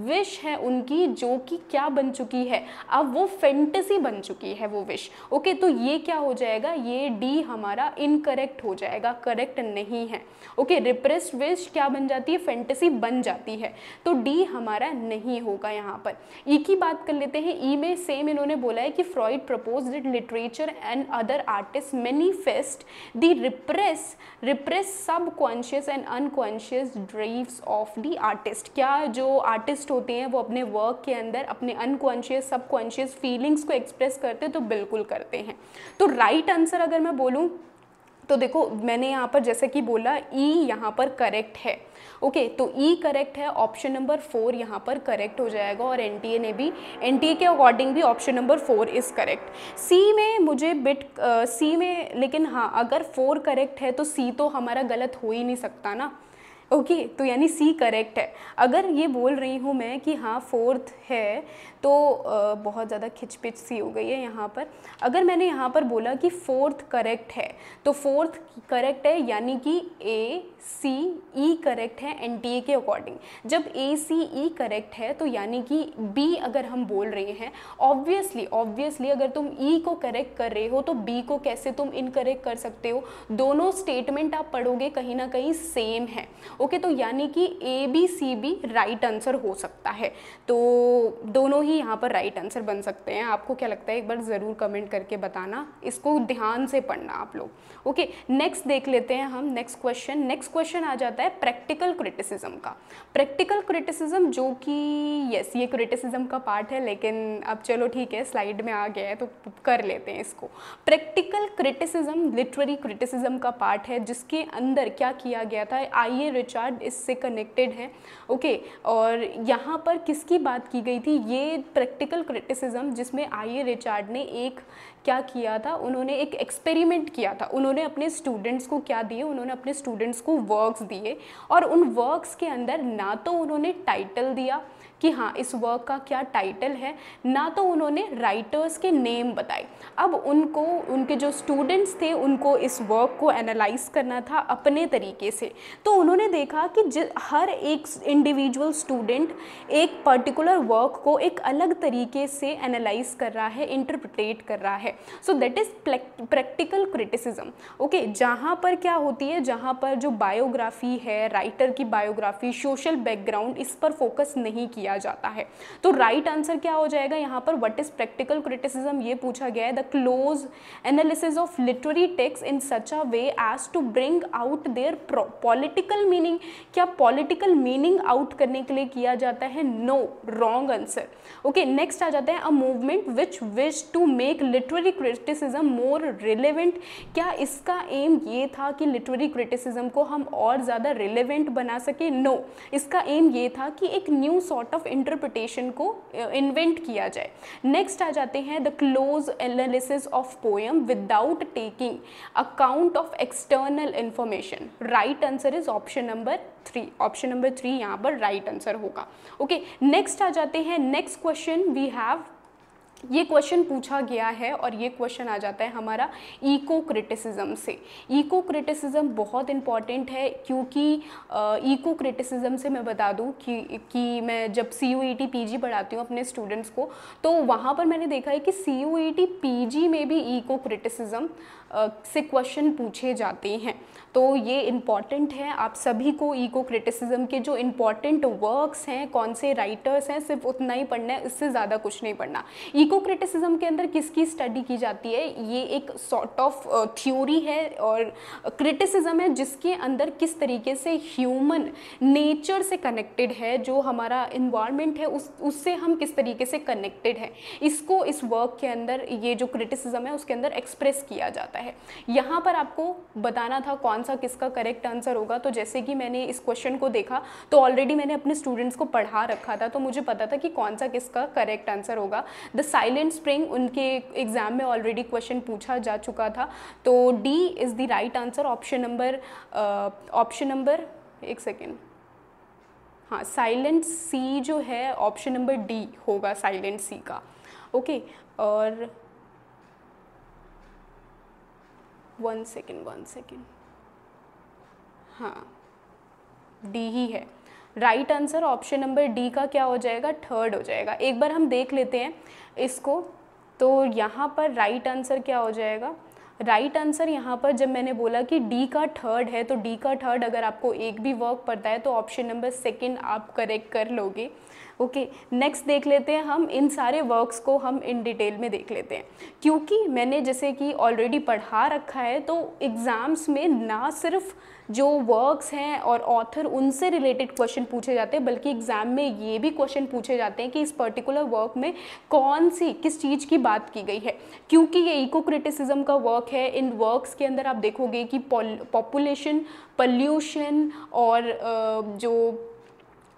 विश है उनकी, जो कि क्या बन चुकी है, अब वो फैंटेसी बन चुकी है वो विश। ओके, तो ये क्या हो जाएगा, ये डी हमारा इनकरेक्ट हो जाएगा, करेक्ट नहीं है। ओके, रिप्रेस्ड विश क्या बन जाती है, फैंटेसी बन जाती है, तो डी हमारा नहीं होगा यहाँ पर। ई की बात कर लेते हैं, ई में सेम इन्होंने बोला है कि Freud propose that literature and other artists manifest the repress subconscious and unconscious drives of the artist, क्या जो आर्टिस्ट होते हैं वो अपने वर्क के अंदर अपने अनकॉन्शियस सबकॉन्शियस फीलिंग्स को एक्सप्रेस करते हैं, तो बिल्कुल करते हैं। तो राइट आंसर अगर मैं बोलूँ तो देखो मैंने यहाँ पर जैसे कि बोला ई यहाँ पर करेक्ट है। ओके, तो ई करेक्ट है, ऑप्शन नंबर 4 यहाँ पर करेक्ट हो जाएगा, और एनटीए के अकॉर्डिंग भी ऑप्शन नंबर 4 इज़ करेक्ट। सी में मुझे सी में, लेकिन हाँ अगर 4 करेक्ट है तो सी तो हमारा गलत हो ही नहीं सकता ना। ओके, तो यानी सी करेक्ट है। अगर ये बोल रही हूँ मैं कि हाँ 4th है तो बहुत ज़्यादा खिचपिच सी हो गई है यहाँ पर। अगर मैंने यहाँ पर बोला कि 4th करेक्ट है तो 4th करेक्ट है, यानी कि ए सी ई करेक्ट है एनटीए के अकॉर्डिंग। जब ए सी ई करेक्ट है तो यानी कि बी अगर हम बोल रहे हैं, ऑब्वियसली अगर तुम ई को करेक्ट कर रहे हो तो बी को कैसे तुम इनकरेक्ट कर सकते हो, दोनों स्टेटमेंट आप पढ़ोगे कहीं ना कहीं सेम है। ओके, तो यानी कि A B C B right answer हो सकता है, तो दोनों ही यहाँ पर राइट आंसर बन सकते हैं। आपको क्या लगता है एक बार ज़रूर कमेंट करके बताना, इसको ध्यान से पढ़ना आप लोग। ओके, नेक्स्ट देख लेते हैं हम नेक्स्ट क्वेश्चन आ जाता है प्रैक्टिकल क्रिटिसिज्म का। प्रैक्टिकल क्रिटिसिज्म जो कि यस ये क्रिटिसिज्म का पार्ट है, लेकिन अब चलो ठीक है स्लाइड में आ गया है तो कर लेते हैं इसको। प्रैक्टिकल क्रिटिसिज्म लिटरेरी क्रिटिसिज्म का पार्ट है, जिसके अंदर क्या किया गया था, आई ए रिचार्ड इससे कनेक्टेड है। ओके, और यहाँ पर किसकी बात की गई थी, ये प्रैक्टिकल क्रिटिसिज्म जिसमें आई ए रिचार्ड ने एक क्या किया था, उन्होंने एक एक्सपेरिमेंट किया था। उन्होंने अपने स्टूडेंट्स को क्या दिए, उन्होंने अपने स्टूडेंट्स को वर्क्स दिए, और उन वर्क्स के अंदर ना तो उन्होंने टाइटल दिया कि हाँ इस वर्क का क्या टाइटल है, ना तो उन्होंने राइटर्स के नेम बताए। अब उनके जो स्टूडेंट्स थे उनको इस वर्क को एनालाइज करना था अपने तरीके से। तो उन्होंने देखा कि हर एक इंडिविजुअल स्टूडेंट एक पर्टिकुलर वर्क को एक अलग तरीके से एनालाइज कर रहा है, इंटरप्रिटेट कर रहा है। सो that is practical criticism. Okay, जहाँ पर क्या होती है, जहाँ पर जो बायोग्राफी है, राइटर की बायोग्राफी, सोशल बैकग्राउंड, इस पर फोकस नहीं किया किया जाता है। तो राइट आंसर क्या हो जाएगा यहाँ पर, व्हाट इज प्रैक्टिकल क्रिटिसिज्म ये पूछा गया है, the close analysis of literary text in such a way as to bring out their political meaning. क्या पॉलिटिकल मीनिंग आउट करने के लिए किया जाता है? No, wrong answer. Okay, next आ जाते हैं, a movement which wish to make literary criticism more relevant. क्या इसका एम ये था कि लिटरेरी क्रिटिसिज्म को हम और ज़्यादा रिलेवेंट बना सके? नो, इसका एम ये था कि एक न्यू सॉर्ट ऑफ इंटरप्रिटेशन को इन्वेंट किया जाए। नेक्स्ट आ जाते हैं, the close analysis of poem without taking account of external information. Right answer is option number 3। Option number 3 यहाँ पर राइट आंसर होगा। ओके, नेक्स्ट आ जाते हैं, नेक्स्ट क्वेश्चन वी हैव, ये क्वेश्चन पूछा गया है और ये क्वेश्चन आ जाता है हमारा इको क्रिटिसिज्म से। इको क्रिटिसिज्म बहुत इंपॉर्टेंट है, क्योंकि इको क्रिटिसिज्म से मैं बता दूं कि मैं जब CUET PG पढ़ाती हूँ अपने स्टूडेंट्स को, तो वहाँ पर मैंने देखा है कि CUET PG में भी इको क्रिटिसिज्म से क्वेश्चन पूछे जाते हैं। तो ये इम्पॉर्टेंट है, आप सभी को इको क्रिटिसिज्म के जो इम्पॉर्टेंट वर्क्स हैं, कौन से राइटर्स हैं, सिर्फ उतना ही पढ़ना है, इससे ज़्यादा कुछ नहीं पढ़ना। इको क्रिटिसिज्म के अंदर किसकी स्टडी की जाती है? ये एक सॉर्ट ऑफ थ्योरी है और क्रिटिसिज्म है जिसके अंदर किस तरीके से ह्यूमन नेचर से कनेक्टेड है, जो हमारा इन्वायरमेंट है उससे हम किस तरीके से कनेक्टेड है, इसको इस वर्क के अंदर, ये जो क्रिटिसिज्म है उसके अंदर एक्सप्रेस किया जाता है। यहाँ पर आपको बताना था कौन सा किसका करेक्ट आंसर होगा। तो जैसे कि मैंने इस क्वेश्चन को देखा तो ऑलरेडी मैंने अपने स्टूडेंट्स को पढ़ा रखा था, तो मुझे पता था कि कौन सा किसका करेक्ट आंसर होगा। द साइलेंट स्प्रिंग, उनके एग्जाम में ऑलरेडी क्वेश्चन पूछा जा चुका था, तो D is the right answer. Option number एक सेकेंड, हाँ, साइलेंट सी जो है ऑप्शन नंबर डी होगा साइलेंट सी का। ओके, और वन सेकेंड, हाँ, डी ही है right answer. Option number D का क्या हो जाएगा? थर्ड हो जाएगा। एक बार हम देख लेते हैं इसको, तो यहाँ पर राइट आंसर क्या हो जाएगा? राइट आंसर यहाँ पर जब मैंने बोला कि डी का थर्ड है, तो डी का थर्ड अगर आपको एक भी वर्क पड़ता है तो ऑप्शन नंबर सेकंड आप करेक्ट कर लोगे। ओके, नेक्स्ट देख लेते हैं हम, इन सारे वर्क्स को हम इन डिटेल में देख लेते हैं, क्योंकि मैंने जैसे कि ऑलरेडी पढ़ा रखा है, तो एग्ज़ाम्स में ना सिर्फ जो वर्क्स हैं और ऑथर उनसे रिलेटेड क्वेश्चन पूछे जाते हैं, बल्कि एग्ज़ाम में ये भी क्वेश्चन पूछे जाते हैं कि इस पर्टिकुलर वर्क में किस चीज़ की बात की गई है। क्योंकि ये इको क्रिटिसिज्म का वर्क है, इन वर्क्स के अंदर आप देखोगे कि पॉपुलेशन, पॉल्यूशन और जो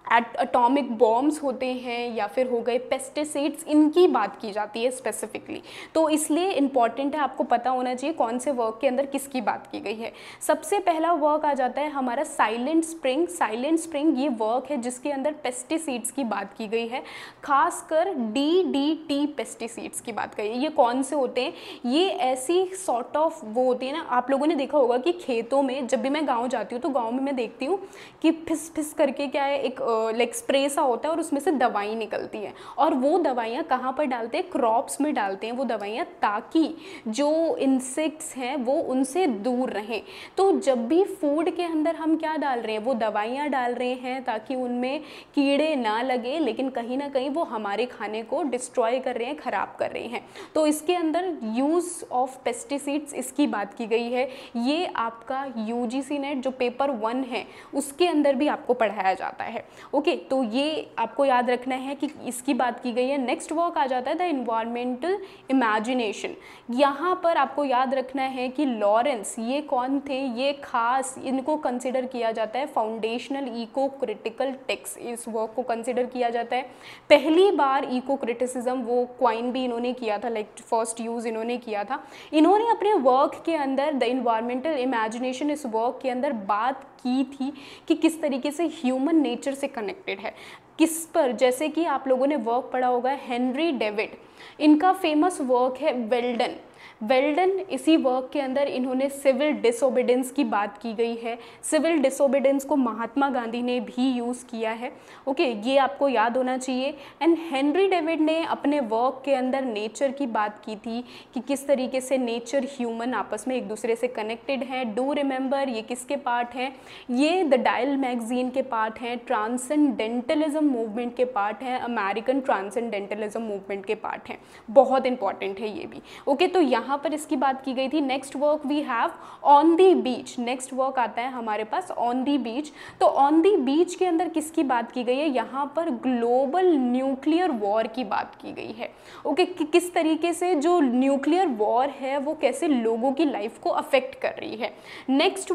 एटॉमिक बॉम्ब्स होते हैं या फिर हो गए पेस्टिसाइड्स, इनकी बात की जाती है स्पेसिफिकली। तो इसलिए इम्पॉर्टेंट है, आपको पता होना चाहिए कौन से वर्क के अंदर किसकी बात की गई है। सबसे पहला वर्क आ जाता है हमारा साइलेंट स्प्रिंग। साइलेंट स्प्रिंग ये वर्क है जिसके अंदर पेस्टिसाइड्स की बात की गई है, खासकर DDT पेस्टिसाइड्स की बात करी है। ये कौन से होते हैं? ये ऐसी सॉर्ट ऑफ वो होती है ना, आप लोगों ने देखा होगा कि खेतों में, जब भी मैं गाँव जाती हूँ तो गाँव में मैं देखती हूँ कि फिस फिस करके क्या है, एक लाइक स्प्रे सा होता है और उसमें से दवाई निकलती है, और वो दवाइयाँ कहाँ पर डालते हैं? क्रॉप्स में डालते हैं वो दवाइयाँ, ताकि जो इंसेक्ट्स हैं वो उनसे दूर रहें। तो जब भी फूड के अंदर हम क्या डाल रहे हैं? वो दवाइयाँ डाल रहे हैं ताकि उनमें कीड़े ना लगे, लेकिन कहीं ना कहीं वो हमारे खाने को डिस्ट्रॉय कर रहे हैं, ख़राब कर रहे हैं। तो इसके अंदर यूज़ ऑफ पेस्टिसाइड्स इसकी बात की गई है। ये आपका UGC नेट जो पेपर 1 है उसके अंदर भी आपको पढ़ाया जाता है। ओके, तो ये आपको याद रखना है कि इसकी बात की गई है। नेक्स्ट वर्क आ जाता है द इन्वायरमेंटल इमेजिनेशन। यहाँ पर आपको याद रखना है कि लॉरेंस, ये कौन थे? ये खास, इनको कंसिडर किया जाता है फाउंडेशनल इको क्रिटिकल टेक्स्ट, इस वर्क को कंसिडर किया जाता है। पहली बार इको क्रिटिसिज्म वो क्वाइन भी इन्होंने किया था, लाइक फर्स्ट यूज़ इन्होंने किया था। इन्होंने अपने वर्क के अंदर द इन्वायरमेंटल इमेजिनेशन, इस वर्क के अंदर बात की थी कि किस तरीके से ह्यूमन नेचर से कनेक्टेड है, किस पर, जैसे कि आप लोगों ने वर्क पढ़ा होगा हेनरी डेविड, इनका फेमस वर्क है वेल्डन। वेल्डन इसी वर्क के अंदर इन्होंने सिविल डिसोबीडेंस की बात की गई है। सिविल डिसोबीडेंस को महात्मा गांधी ने भी यूज़ किया है। ओके, ये आपको याद होना चाहिए। एंड हेनरी डेविड ने अपने वर्क के अंदर नेचर की बात की थी कि किस तरीके से नेचर ह्यूमन आपस में एक दूसरे से कनेक्टेड हैं। डू रिमेंबर ये किसके पार्ट हैं? ये द डायल मैगजीन के पार्ट हैं, ट्रांसेंडेंटलिज्म मूवमेंट के पार्ट हैं, अमेरिकन ट्रांसेंडेंटलिज्म मूवमेंट के पार्ट हैं। बहुत इंपॉर्टेंट है ये भी। ओके, तो यहाँ पर इसकी बात की गई थी। Next work we have on the beach. Next work आता है हमारे पास ऑन दी बीच। तो ऑन दी बीच के अंदर किसकी बात की गई है? यहाँ पर ग्लोबल न्यूक्लियर वॉर की बात की गई है। ओके, कि किस तरीके से जो न्यूक्लियर वॉर है वो कैसे लोगों की लाइफ को अफेक्ट कर रही है। नेक्स्ट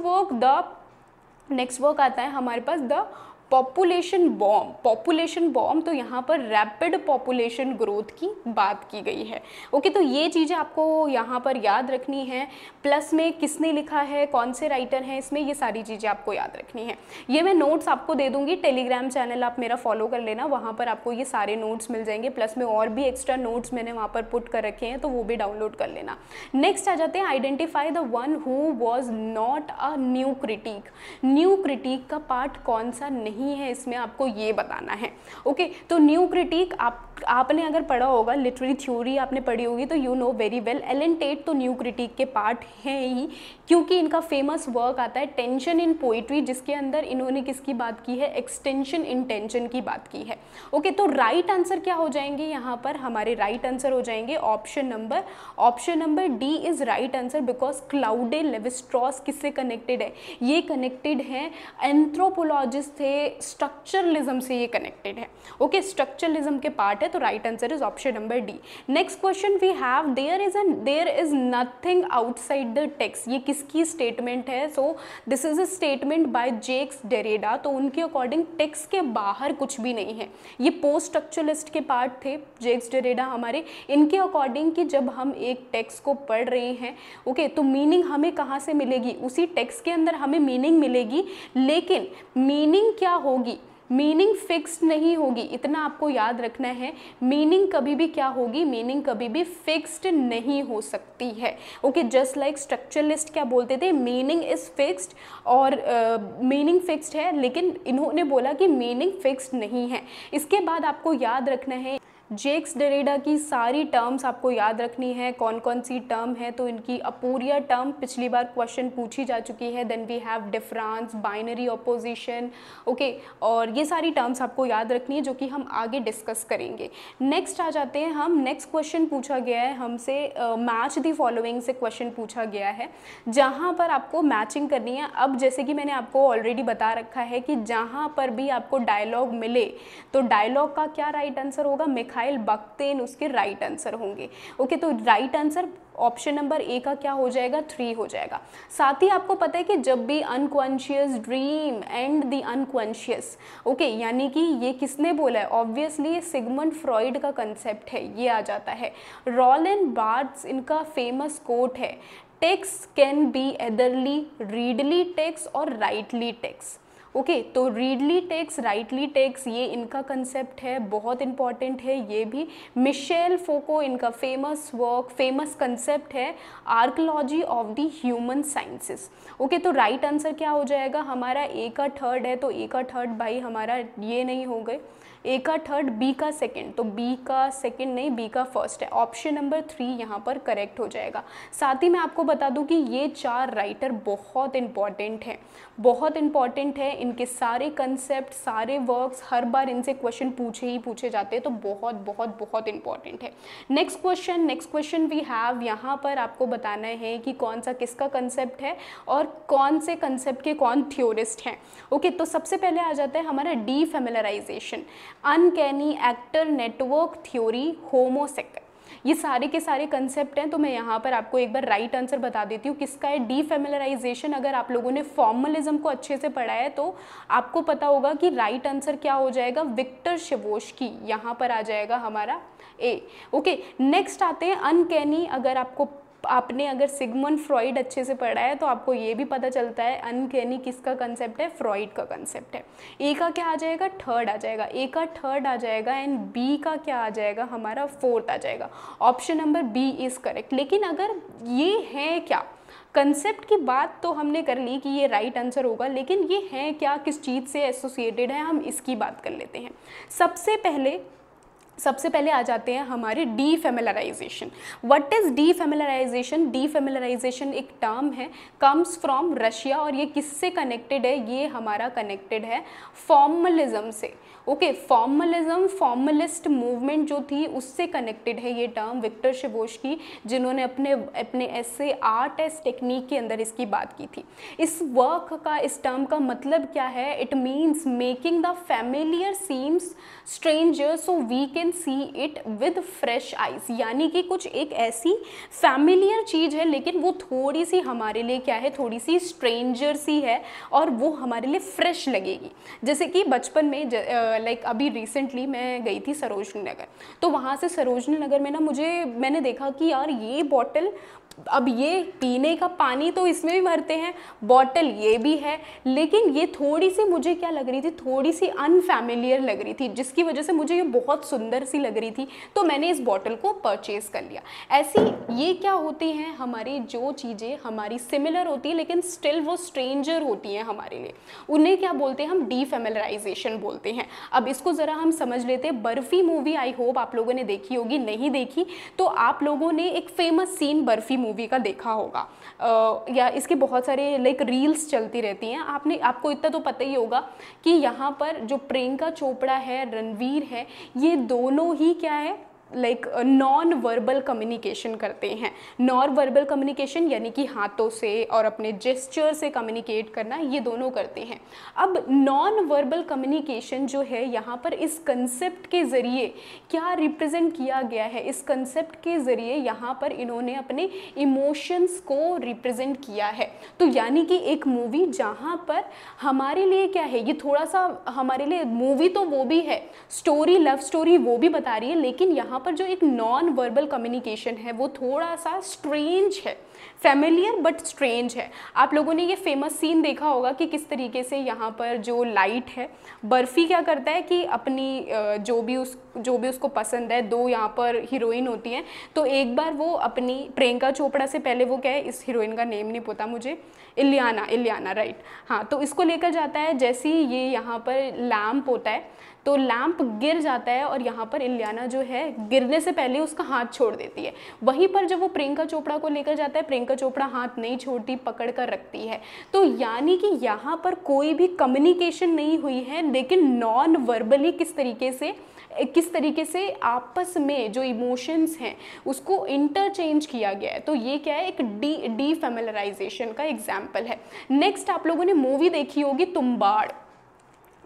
वर्क आता है हमारे पास the population bomb. Population bomb, तो यहाँ पर रैपिड पॉपुलेशन ग्रोथ की बात की गई है। ओके, तो ये चीज़ें आपको यहाँ पर याद रखनी है। प्लस में किसने लिखा है, कौन से राइटर हैं इसमें, ये सारी चीज़ें आपको याद रखनी है। ये मैं नोट्स आपको दे दूँगी, टेलीग्राम चैनल आप मेरा फॉलो कर लेना, वहाँ पर आपको ये सारे नोट्स मिल जाएंगे। प्लस में और भी एक्स्ट्रा नोट्स मैंने वहाँ पर पुट कर रखे हैं, तो वो भी डाउनलोड कर लेना। नेक्स्ट आ जाते हैं identify the one who was not a new critic. New critic का पार्ट कौन सा नहीं है, इसमें आपको ये बताना है। ओके, तो न्यू क्रिटिक आपने अगर पढ़ा होगा, लिटरेरी थ्योरी आपने पढ़ी होगी, तो you know very well Allen Tate तो न्यू क्रिटिक के पार्ट हैं ही, क्योंकि इनका फेमस वर्क आता है टेंशन इन पोइट्री, जिसके अंदर इन्होंने किसकी बात की है? एक्सटेंशन इन टेंशन की बात की है। ओके, तो राइट आंसर क्या हो जाएंगे यहाँ पर? हमारे राइट आंसर हो जाएंगे option number D is right answer, because Claude levy-straws किससे कनेक्टेड है? ये कनेक्टेड है, एंथ्रोपोलॉजिस्ट थे, स्ट्रक्चरलिज्म से ये कनेक्टेड है। ओके, स्ट्रक्चरलिज्म के पार्ट है, तो right answer is option number D. Next question we have there is nothing outside the text. ये किसकी स्टेटमेंट है? So this is a statement by Jacques Derrida. तो उनके अकॉर्डिंग टेक्स्ट के बाहर कुछ भी नहीं है। ये पोस्ट स्ट्रक्चरलिस्ट के पार्ट थे जैक्स डेरिडा हमारे। इनके अकॉर्डिंग कि जब हम एक टेक्स्ट को पढ़ रहे हैं, ओके, तो मीनिंग हमें कहाँ से मिलेगी? उसी टेक्स्ट के अंदर हमें मीनिंग मिलेगी, लेकिन मीनिंग क्या होगी? मीनिंग फिक्स्ड नहीं होगी, इतना आपको याद रखना है। मीनिंग कभी भी क्या होगी? मीनिंग कभी भी फिक्स्ड नहीं हो सकती है। ओके, जस्ट लाइक स्ट्रक्चरलिस्ट क्या बोलते थे? मीनिंग इज फिक्स्ड, और मीनिंग फिक्स्ड है, लेकिन इन्होंने बोला कि मीनिंग फिक्स्ड नहीं है। इसके बाद आपको याद रखना है जैक्स डेरिडा की सारी टर्म्स आपको याद रखनी है। कौन कौन सी टर्म है? तो इनकी अपूरिया टर्म पिछली बार क्वेश्चन पूछी जा चुकी है। Then we have difference, binary opposition, okay, और ये सारी टर्म्स आपको याद रखनी है, जो कि हम आगे डिस्कस करेंगे। नेक्स्ट आ जाते हैं हम। नेक्स्ट क्वेश्चन पूछा गया है हमसे, मैच दी फॉलोइंग से क्वेश्चन पूछा गया है, जहाँ पर आपको मैचिंग करनी है। अब जैसे कि मैंने आपको ऑलरेडी बता रखा है कि जहाँ पर भी आपको डायलॉग मिले, तो डायलॉग का क्या राइट आंसर होगा? मिखाइल बख्तिन उसके राइट आंसर होंगे। ओके, तो राइट आंसर ऑप्शन नंबर ए का क्या हो जाएगा? 3 हो जाएगा। साथ ही आपको पता है कि जब भी unconscious dream and the unconscious, okay, यानी कि ये किसने बोला है? ऑब्वियसली ये सिगमंड फ्रॉइड का कंसेप्ट है, ये आ जाता है। रॉलन बार्थ्स इनका फेमस कोट है, text can be either readerly text और राइटली टेक्स्ट। ओके, तो रीडली टेक्स, राइटली टेक्स, ये इनका कंसेप्ट है, बहुत इंपॉर्टेंट है ये भी। मिशेल फोको इनका फेमस वर्क, फेमस कंसेप्ट है archaeology of the human sciences. Okay, तो राइट आंसर क्या हो जाएगा हमारा? ए का थर्ड है, तो ए का थर्ड भाई हमारा ये नहीं हो गए, ए का थर्ड, बी का सेकंड, तो बी का सेकंड नहीं, बी का फर्स्ट है। ऑप्शन नंबर 3 यहाँ पर करेक्ट हो जाएगा। साथ ही मैं आपको बता दूं कि ये 4 राइटर बहुत इंपॉर्टेंट हैं, बहुत इंपॉर्टेंट है। इनके सारे कंसेप्ट, सारे वर्क्स, हर बार इनसे क्वेश्चन पूछे जाते हैं, तो बहुत बहुत बहुत इंपॉर्टेंट है। नेक्स्ट क्वेश्चन वी हैव, यहाँ पर आपको बताना है कि कौन सा किसका कंसेप्ट है और कौन से कंसेप्ट के कौन थ्योरिस्ट हैं। ओके, तो सबसे पहले आ जाता है हमारा डीफेमिलराइजेशन, अनकैनी एक्टर नेटवर्क थ्योरी, होमोसेक्स। ये सारे के सारे कंसेप्ट हैं। तो मैं यहाँ पर आपको एक बार राइट आंसर बता देती हूँ किसका है। डीफेमिलराइजेशन, अगर आप लोगों ने फॉर्मलिज्म को अच्छे से पढ़ा है तो आपको पता होगा कि राइट आंसर क्या हो जाएगा? विक्टर शेवोस्की, यहाँ पर आ जाएगा हमारा ए। ओके, नेक्स्ट आते हैं अनकैनी। अगर आपको आपने अगर सिगमंड फ्रॉइड अच्छे से पढ़ा है तो आपको ये भी पता चलता है अनकैनी किसका कंसेप्ट है, फ्रॉइड का कंसेप्ट है। ए का क्या आ जाएगा, थर्ड आ जाएगा, ए का थर्ड आ जाएगा एंड बी का क्या आ जाएगा, हमारा फोर्थ आ जाएगा। Option number B is correct. लेकिन अगर ये है क्या, कंसेप्ट की बात तो हमने कर ली कि ये राइट आंसर होगा, लेकिन ये है क्या, किस चीज़ से एसोसिएटेड है, हम इसकी बात कर लेते हैं। सबसे पहले आ जाते हैं हमारे डीफेमिलराइजेशन। What is डीफेमिलराइजेशन? डीफेमिलराइजेशन एक टर्म है, कम्स फ्रॉम रशिया, और ये किससे कनेक्टेड है, ये हमारा कनेक्टेड है फॉर्मलिज्म से। ओके, फॉर्मलिज्म, फॉर्मलिस्ट मूवमेंट जो थी उससे कनेक्टेड है ये टर्म। विक्टर शिवोस्की जिन्होंने अपने ऐसे आर्ट एज टेक्निक के अंदर इसकी बात की थी। इस वर्क का, इस टर्म का मतलब क्या है, it means making the familiar seems stranger so we can see it with fresh eyes. यानी कि कुछ एक ऐसी फैमिलियर चीज़ है लेकिन वो थोड़ी सी हमारे लिए क्या है, थोड़ी सी स्ट्रेंजर सी है और वो हमारे लिए फ्रेश लगेगी। जैसे कि बचपन में लाइक अभी रिसेंटली मैं गई थी सरोजनी नगर, तो वहाँ से सरोजनी नगर में ना मैंने देखा कि यार ये बॉटल, अब ये पीने का पानी तो इसमें भी भरते हैं, बॉटल ये भी है, लेकिन ये थोड़ी सी मुझे क्या लग रही थी, थोड़ी सी अनफैमिलियर लग रही थी, जिसकी वजह से मुझे ये बहुत सुंदर सी लग रही थी, तो मैंने इस बॉटल को परचेज कर लिया। ऐसी ये क्या होती हैं, हमारी जो चीज़ें हमारी सिमिलर होती है लेकिन स्टिल वो स्ट्रेंजर होती हैं हमारे लिए, उन्हें क्या बोलते हैं, हम डीफेमिलराइजेशन बोलते हैं। अब इसको ज़रा हम समझ लेते हैं। बर्फ़ी मूवी आई होप आप लोगों ने देखी होगी, नहीं देखी तो आप लोगों ने एक फेमस सीन बर्फ़ी मूवी का देखा होगा, या इसके बहुत सारे लाइक रील्स चलती रहती हैं। आपको इतना तो पता ही होगा कि यहाँ पर जो प्रियंका चोपड़ा है, रणवीर है, ये दोनों ही क्या है, लाइक नॉन वर्बल कम्युनिकेशन करते हैं। नॉन वर्बल कम्युनिकेशन यानी कि हाथों से और अपने जेस्चर से कम्युनिकेट करना, ये दोनों करते हैं। अब नॉन वर्बल कम्युनिकेशन जो है यहाँ पर इस कंसेप्ट के ज़रिए क्या रिप्रेजेंट किया गया है, इस कंसेप्ट के ज़रिए यहाँ पर इन्होंने अपने इमोशंस को रिप्रेजेंट किया है। तो यानी कि एक मूवी जहाँ पर हमारे लिए क्या है, ये थोड़ा सा हमारे लिए मूवी तो वो भी है, स्टोरी, लव स्टोरी वो भी बता रही है, लेकिन यहाँ पर जो एक नॉन वर्बल कम्युनिकेशन है वो थोड़ा सा स्ट्रेंज है, फैमिलियर बट स्ट्रेंज है। आप लोगों ने ये फेमस सीन देखा होगा कि किस तरीके से यहाँ पर जो लाइट है, बर्फ़ी क्या करता है कि अपनी जो भी उसको पसंद है, दो यहाँ पर हीरोइन होती हैं, तो एक बार वो अपनी प्रियंका चोपड़ा से पहले वो क्या है, इस हीरोइन का नेम नहीं पता मुझे, इलियाना राइट, हाँ, तो इसको लेकर जाता है। जैसे ही ये यहाँ पर लैम्प होता है तो लैंप गिर जाता है और यहाँ पर इलियाना जो है गिरने से पहले उसका हाथ छोड़ देती है। वहीं पर जब वो प्रियंका चोपड़ा को लेकर जाता है, प्रियंका चोपड़ा हाथ नहीं छोड़ती, पकड़ कर रखती है। तो यानी कि यहाँ पर कोई भी कम्युनिकेशन नहीं हुई है, लेकिन नॉन वर्बली किस तरीके से आपस में जो इमोशंस हैं उसको इंटरचेंज किया गया है। तो ये क्या है, एक डीफेमिलराइजेशन का एग्जाम्पल है। नेक्स्ट आप लोगों ने मूवी देखी होगी तुम्बाड़,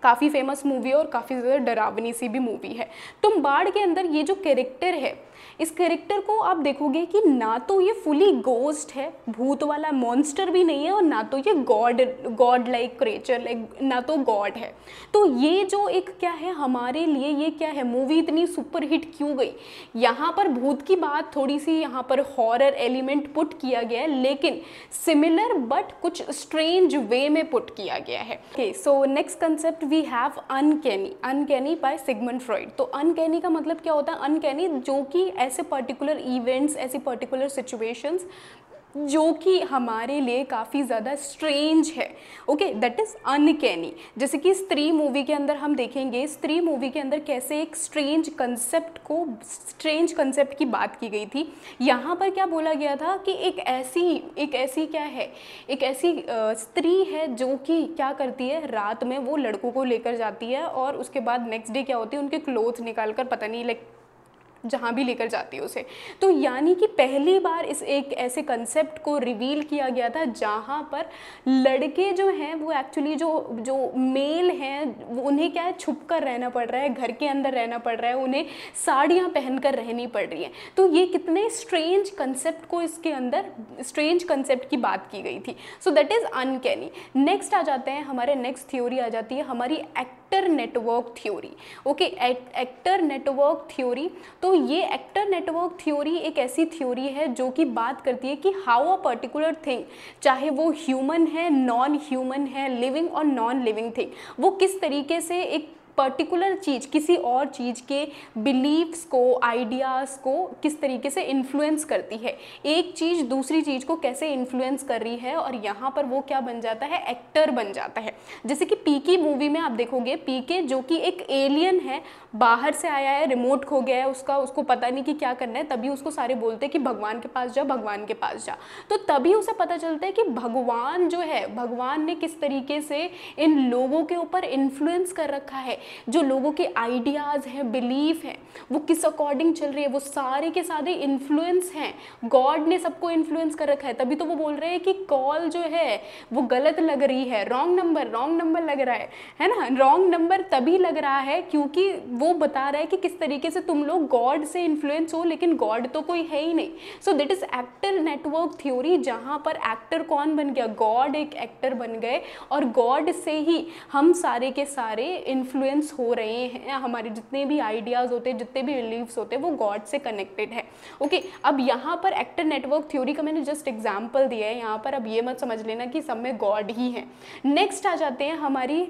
काफ़ी फेमस मूवी है और काफ़ी ज़्यादा डरावनी सी भी मूवी है। तुम्बाड़ के अंदर ये जो कैरेक्टर है, इस कैरेक्टर को आप देखोगे कि ना तो ये फुली गोस्ट है, भूत वाला मॉन्स्टर भी नहीं है, और ना तो ये गॉड लाइक क्रिएचर, लाइक ना तो गॉड है। तो ये जो एक क्या है हमारे लिए, ये क्या है, मूवी इतनी सुपर हिट क्यों गई, यहाँ पर भूत की बात, थोड़ी सी यहाँ पर हॉरर एलिमेंट पुट किया गया है, लेकिन सिमिलर बट कुछ स्ट्रेंज वे में पुट किया गया है। Okay, so next concept we have uncanny by Sigmund Freud. तो अनकैनी का मतलब क्या होता है, अनकैनी जो कि ऐसे पर्टिकुलर इवेंट्स, ऐसी पर्टिकुलर सिचुएशंस जो कि हमारे लिए काफ़ी ज़्यादा स्ट्रेंज है। Okay, that is uncanny. जैसे कि स्त्री मूवी के अंदर हम देखेंगे, स्त्री मूवी के अंदर कैसे एक स्ट्रेंज कंसेप्ट की बात की गई थी। यहाँ पर क्या बोला गया था कि एक ऐसी क्या है, एक ऐसी स्त्री है जो कि क्या करती है, रात में वो लड़कों को लेकर जाती है और उसके बाद नेक्स्ट डे क्या होती है, उनके क्लोथ निकाल कर पता नहीं लाइक जहाँ भी लेकर जाती है उसे। तो यानी कि पहली बार इस एक ऐसे कंसेप्ट को रिवील किया गया था जहाँ पर लड़के जो हैं वो एक्चुअली जो मेल हैं उन्हें क्या है, छुप कर रहना पड़ रहा है, घर के अंदर रहना पड़ रहा है, उन्हें साड़ियाँ पहनकर रहनी पड़ रही हैं। तो ये कितने स्ट्रेंज कंसेप्ट को, इसके अंदर स्ट्रेंज कंसेप्ट की बात की गई थी। So that is uncanny. Next आ जाते हैं, हमारे नेक्स्ट थ्योरी आ जाती है हमारी actor network theory. Okay, actor network theory, तो ये एक्टर नेटवर्क थ्योरी एक ऐसी थ्योरी है जो कि बात करती है कि हाउ अ पर्टिकुलर थिंग, चाहे वो ह्यूमन है, नॉन ह्यूमन है, लिविंग और नॉन लिविंग थिंग, वो किस तरीके से एक पर्टिकुलर चीज़ किसी और चीज़ के बिलीव्स को, आइडियाज़ को किस तरीके से इन्फ्लुएंस करती है, एक चीज़ दूसरी चीज़ को कैसे इन्फ्लुएंस कर रही है, और यहाँ पर वो क्या बन जाता है, एक्टर बन जाता है। जैसे कि पीके मूवी में आप देखोगे, पीके जो कि एक एलियन है, बाहर से आया है, रिमोट खो गया है उसका, उसको पता नहीं कि क्या करना है, तभी उसको सारे बोलते हैं कि भगवान के पास जा, भगवान के पास जा। तो तभी उसे पता चलता है कि भगवान जो है, भगवान ने किस तरीके से इन लोगों के ऊपर इन्फ्लुएंस कर रखा है, जो लोगों के आइडियाज़ हैं, बिलीफ हैं, वो किस अकॉर्डिंग चल रही है, वो सारे के सारे इन्फ्लुएंस हैं। गॉड ने सबको इन्फ्लुएंस कर रखा है, तभी तो वो बोल रहे हैं कि कॉल जो है वो गलत लग रही है, रॉन्ग नंबर लग रहा है ना। रॉन्ग नंबर तभी लग रहा है क्योंकि वो बता रहा है कि किस तरीके से तुम लोग गॉड से इन्फ्लुएंस हो, लेकिन गॉड तो कोई है ही नहीं। So that is actor network theory, जहाँ पर एक्टर कौन बन गया, गॉड एक एक्टर बन गए, और गॉड से ही हम सारे के सारे इन्फ्लुएंस हो रहे हैं। हमारे जितने भी आइडियाज़ होते हैं, जितने भी बिलीव्स होते हैं, वो गॉड से कनेक्टेड है। ओके, अब यहाँ पर एक्टर नेटवर्क थ्योरी का मैंने जस्ट एग्जाम्पल दिया है, यहाँ पर अब ये मत समझ लेना कि सब में गॉड ही है। नेक्स्ट आ जाते हैं, हमारी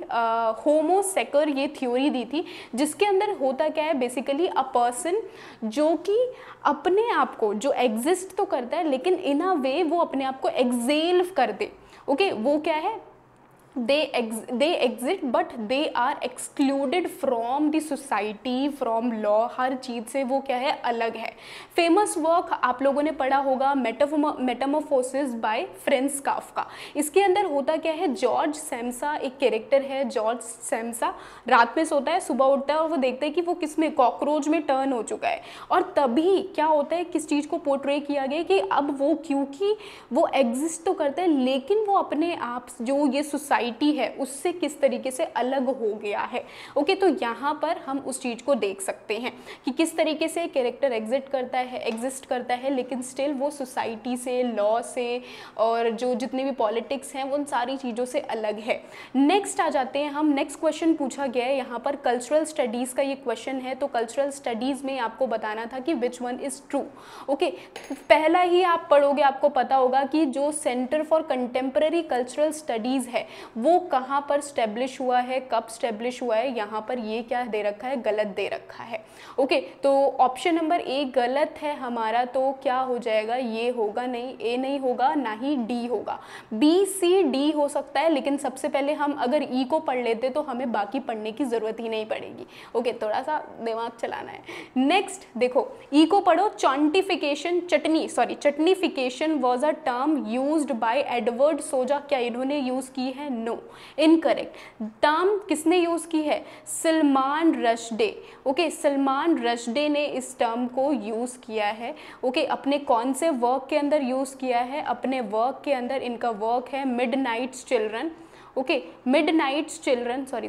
होमो सेकर ये थ्योरी दी थी, जिसके अंदर होता क्या है, बेसिकली अ पर्सन जो कि अपने आप को जो एग्जिस्ट तो करता है, लेकिन इन अ वे वो अपने आप को एक्सेल कर दे। ओके, वो क्या है, they exist but they are excluded from the society, from law, हर चीज़ से वो क्या है, अलग है। फेमस वर्क आप लोगों ने पढ़ा होगा, मेटामॉर्फोसिस बाय फ्रांज काफ्का। इसके अंदर होता क्या है, जॉर्ज सैम्सा एक कैरेक्टर है, जॉर्ज सैम्सा रात में सोता है, सुबह उठता है और वो देखता है कि वो किस में, कॉकरोच में टर्न हो चुका है। और तभी क्या होता है, किस चीज़ को पोर्ट्रे किया गया कि अब वो, क्योंकि वो एग्जिस्ट तो करता है, लेकिन वो अपने आप जो ये सोसाइटी है उससे किस तरीके से अलग हो गया है। ओके, तो यहाँ पर हम उस चीज़ को देख सकते हैं कि किस तरीके से कैरेक्टर एग्जिस्ट करता है, लेकिन स्टिल वो सोसाइटी से, लॉ से, और जो जितने भी पॉलिटिक्स हैं उन सारी चीज़ों से अलग है। नेक्स्ट आ जाते हैं हम, नेक्स्ट क्वेश्चन पूछा गया है यहाँ पर, कल्चरल स्टडीज़ का ये क्वेश्चन है। तो कल्चरल स्टडीज़ में आपको बताना था कि which one is true. Okay, पहला ही आप पढ़ोगे, आपको पता होगा कि जो centre for contemporary cultural studies है वो कहाँ पर स्टैब्लिश हुआ है, कब स्टैब्लिश हुआ है, यहाँ पर ये क्या दे रखा है, गलत दे रखा है। ओके, तो ऑप्शन नंबर ए गलत है हमारा, तो क्या हो जाएगा, ये होगा नहीं, ए नहीं होगा, ना ही डी होगा, बी सी डी हो सकता है, लेकिन सबसे पहले हम अगर ई को पढ़ लेते तो हमें बाकी पढ़ने की ज़रूरत ही नहीं पड़ेगी। ओके, थोड़ा सा दिमाग चलाना है। नेक्स्ट देखो, ई को पढ़ो, chutnification was a term used by Edward Soja. क्या इन्होंने यूज़ की है, नो, इनकरेक्ट। टर्म किसने यूज़ की है, सलमान रश्दे। ओके, सलमान रश्दे ने इस टर्म को यूज़ किया है। ओके, अपने कौन से वर्क के अंदर यूज़ किया है, अपने वर्क के अंदर, इनका वर्क है Midnights children. Okay, Midnights children, sorry,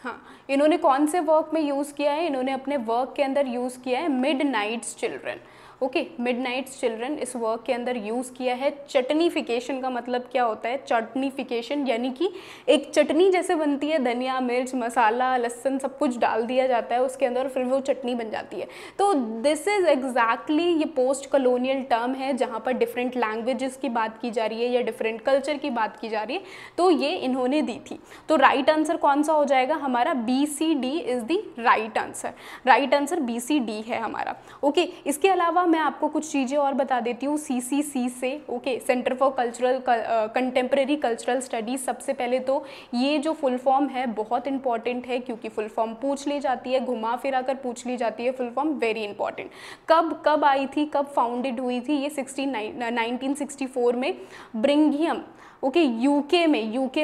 हाँ, इन्होंने कौन से वर्क में यूज़ किया है, इन्होंने अपने वर्क के अंदर यूज़ किया है Midnights children. Okay, Midnights children इस वर्क के अंदर यूज़ किया है। चटनीफिकेशन का मतलब क्या होता है, चटनीफिकेशन यानी कि एक चटनी जैसे बनती है, धनिया, मिर्च, मसाला, लहसुन सब कुछ डाल दिया जाता है उसके अंदर, फिर वो चटनी बन जाती है। तो दिस इज़ एग्जैक्टली ये पोस्ट कॉलोनियल टर्म है, जहाँ पर डिफरेंट लैंग्वेजेस की बात की जा रही है या डिफरेंट कल्चर की बात की जा रही है, तो ये इन्होंने दी थी। तो राइट आंसर कौन सा हो जाएगा हमारा, B C D is the right answer. Right answer B C D है हमारा। ओके, इसके अलावा मैं आपको कुछ चीज़ें और बता देती हूँ CCC से। Okay, centre for cultural contemporary cultural studies. सबसे पहले तो ये जो फुल फॉर्म है बहुत इंपॉर्टेंट है, क्योंकि फुल फॉर्म पूछ ली जाती है, घुमा फिरा कर पूछ ली जाती है, फुल फॉर्म वेरी इंपॉर्टेंट। कब आई थी, कब फाउंडेड हुई थी, ये 1964 में ब्रिंघम, ओके, यूके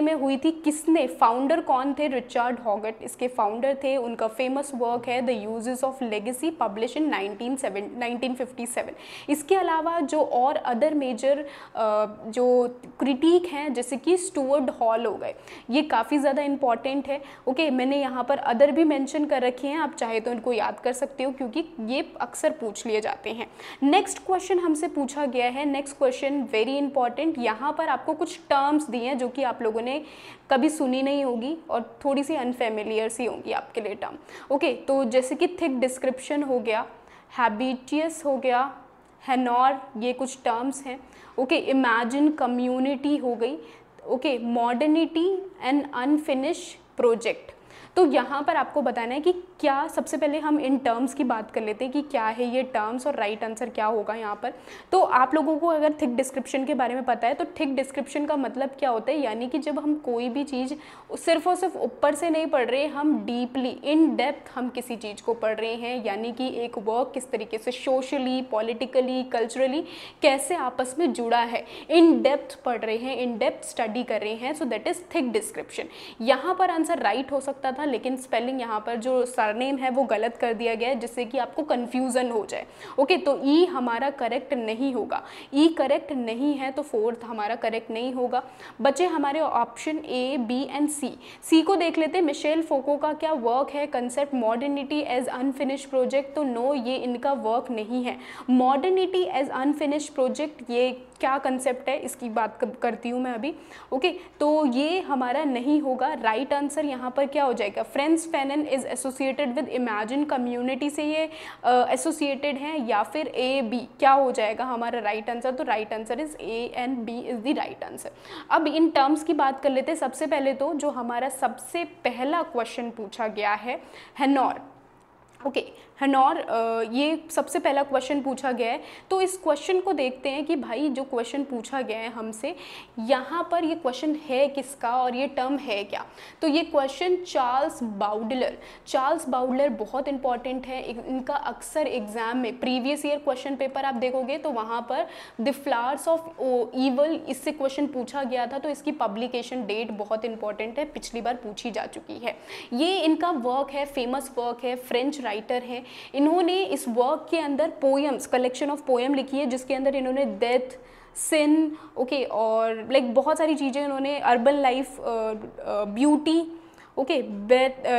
में हुई थी। किसने, फाउंडर कौन थे, रिचर्ड हॉगट इसके फाउंडर थे। उनका फेमस वर्क है the uses of legacy, publish in 1950। 1957। इसके अलावा जो और अदर मेजर जो क्रिटिक हैं जैसे कि स्टुअर्ट हॉल हो गए, ये काफ़ी ज़्यादा इंपॉर्टेंट है। ओके, मैंने यहाँ पर अदर भी मेंशन कर रखे हैं, आप चाहे तो इनको याद कर सकते हो क्योंकि ये अक्सर पूछ लिए जाते हैं। नेक्स्ट क्वेश्चन हमसे पूछा गया है, नेक्स्ट क्वेश्चन वेरी इंपॉर्टेंट। यहाँ पर आपको कुछ टर्म्स दिए हैं जो कि आप लोगों ने कभी सुनी नहीं होगी और थोड़ी सी अनफेमिलियर सी होंगी आपके लिए टर्म। ओके, तो जैसे कि थिक डिस्क्रिप्शन हो गया, हैबिटियस हो गया, हेनोर, ये कुछ टर्म्स हैं। ओके, इमेजिन कम्युनिटी हो गई। Okay, modernity and unfinished project. तो यहाँ पर आपको बताना है कि क्या, सबसे पहले हम इन टर्म्स की बात कर लेते हैं कि क्या है ये टर्म्स और राइट आंसर क्या होगा यहाँ पर। तो आप लोगों को अगर थिक डिस्क्रिप्शन के बारे में पता है तो थिक डिस्क्रिप्शन का मतलब क्या होता है, यानी कि जब हम कोई भी चीज़ सिर्फ और सिर्फ ऊपर से नहीं पढ़ रहे, हम डीपली इन डेप्थ हम किसी चीज़ को पढ़ रहे हैं, यानी कि एक वर्क किस तरीके से सोशली, पॉलिटिकली, कल्चरली कैसे आपस में जुड़ा है, इन डेप्थ पढ़ रहे हैं, इन डेप्थ स्टडी कर रहे हैं। So that is thick description. यहाँ पर आंसर राइट हो सकता था लेकिन स्पेलिंग यहाँ पर जो सरनेम है वो गलत कर दिया गया है जिससे कि आपको कंफ्यूजन हो जाए। ओके, तो ई हमारा करेक्ट नहीं होगा, ई करेक्ट नहीं है तो फोर्थ हमारा करेक्ट नहीं होगा। बचे हमारे ऑप्शन ए, बी एंड सी। सी को देख लेते हैं, मिशेल फोको का क्या वर्क है, concept modernity as unfinished project. तो नो, ये इनका वर्क नहीं है। मॉडर्निटी एज अनफिनिश प्रोजेक्ट ये क्या कंसेप्ट है इसकी बात करती हूँ मैं अभी। ओके, तो ये हमारा नहीं होगा। राइट आंसर यहाँ पर क्या हो जाएगा, France Fanon is associated with imagine community से ये एसोसिएटेड है, या फिर ए, बी क्या हो जाएगा हमारा राइट आंसर। तो right answer is A and B is the right answer. अब इन टर्म्स की बात कर लेते हैं। सबसे पहले तो जो हमारा सबसे पहला क्वेश्चन पूछा गया है, हेनोर। ओके, हेनोर, ये सबसे पहला क्वेश्चन पूछा गया है। तो इस क्वेश्चन को देखते हैं कि भाई जो क्वेश्चन पूछा गया है हमसे, यहाँ पर ये क्वेश्चन है किसका और ये टर्म है क्या। तो ये क्वेश्चन चार्ल्स बाउडलर, चार्ल्स बाउडलर बहुत इंपॉर्टेंट है। इनका अक्सर एग्जाम में प्रीवियस ईयर क्वेश्चन पेपर आप देखोगे तो वहाँ पर द फ्लावर्स ऑफ ईवल इससे क्वेश्चन पूछा गया था। तो इसकी पब्लिकेशन डेट बहुत इंपॉर्टेंट है, पिछली बार पूछी जा चुकी है। ये इनका वर्क है, फेमस वर्क है, फ्रेंच राइटर है। इन्होंने इस वर्क के अंदर पोएम्स, कलेक्शन ऑफ पोएम लिखी है जिसके अंदर इन्होंने डेथ, सिन, ओके, और लाइक बहुत सारी चीज़ें इन्होंने, urban life, beauty, okay,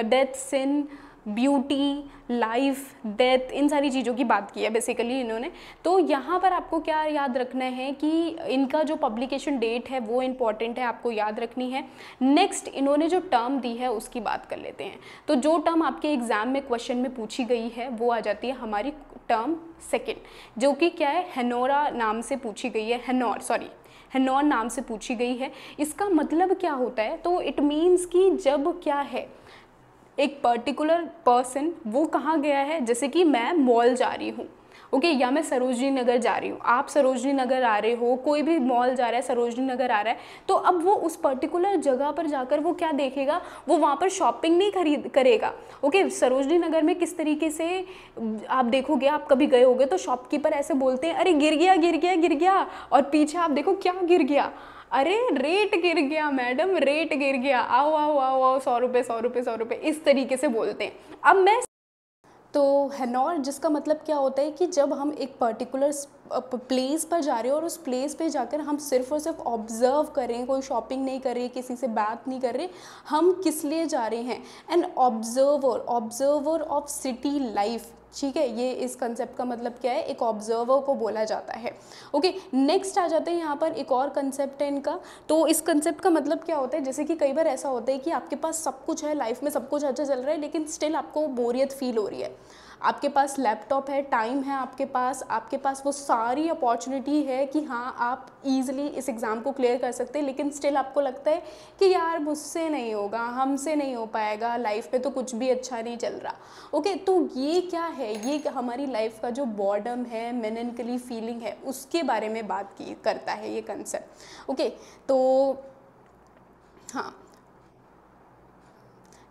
death, sin, beauty, life, death, इन सारी चीज़ों की बात की है बेसिकली इन्होंने। तो यहाँ पर आपको क्या याद रखना है कि इनका जो पब्लिकेशन डेट है वो इम्पॉर्टेंट है, आपको याद रखनी है। नेक्स्ट इन्होंने जो टर्म दी है उसकी बात कर लेते हैं। तो जो टर्म आपके एग्जाम में क्वेश्चन में पूछी गई है वो आ जाती है हमारी टर्म सेकेंड, जो कि क्या है, हेनोरा नाम से पूछी गई है, हेनोर नाम से पूछी गई है। इसका मतलब क्या होता है, तो इट मीन्स कि जब क्या है, एक पर्टिकुलर पर्सन वो कहाँ गया है, जैसे कि मैं मॉल जा रही हूँ, ओके, या मैं सरोजनी नगर जा रही हूँ, आप सरोजनी नगर आ रहे हो, कोई भी मॉल जा रहा है, सरोजनी नगर आ रहा है, तो अब वो उस पर्टिकुलर जगह पर जाकर वो क्या देखेगा, वो वहाँ पर शॉपिंग नहीं करेगा। ओके, सरोजनी नगर में किस तरीके से आप देखोगे, आप कभी गए होगे तो शॉपकीपर ऐसे बोलते हैं, अरे गिर गया गिर गया गिर गया, और पीछे आप देखो क्या गिर गया, अरे रेट गिर गया मैडम, रेट गिर गया, आओ आओ आओ आओ, 100 रुपये 100 रुपये 100 रुपये, इस तरीके से बोलते हैं। अब मैं तो हेनोर, जिसका मतलब क्या होता है कि जब हम एक पर्टिकुलर प्लेस पर जा रहे हो और उस प्लेस पे जाकर हम सिर्फ और सिर्फ ऑब्जर्व कर रहे हैं, कोई शॉपिंग नहीं कर रहे, किसी से बात नहीं कर रहे, हम किस लिए जा रहे हैं, an observer of city life. ठीक है, ये इस कंसेप्ट का मतलब क्या है, एक ऑब्जर्वर को बोला जाता है। ओके, नेक्स्ट आ जाते हैं यहाँ पर, एक और कंसेप्ट है इनका। तो इस कंसेप्ट का मतलब क्या होता है, जैसे कि कई बार ऐसा होता है कि आपके पास सब कुछ है, लाइफ में सब कुछ अच्छा चल रहा है, लेकिन स्टिल आपको बोरियत फील हो रही है। आपके पास लैपटॉप है, टाइम है आपके पास वो सारी अपॉर्चुनिटी है कि हाँ आप इजीली इस एग्ज़ाम को क्लियर कर सकते हैं, लेकिन स्टिल आपको लगता है कि यार मुझसे नहीं होगा, हमसे नहीं हो पाएगा, लाइफ में तो कुछ भी अच्छा नहीं चल रहा। ओके, तो ये क्या है, ये हमारी लाइफ का जो बॉर्डम है, मेलैंकोली फीलिंग है, उसके बारे में बात करता है ये कंसेप्ट। ओके, तो हाँ,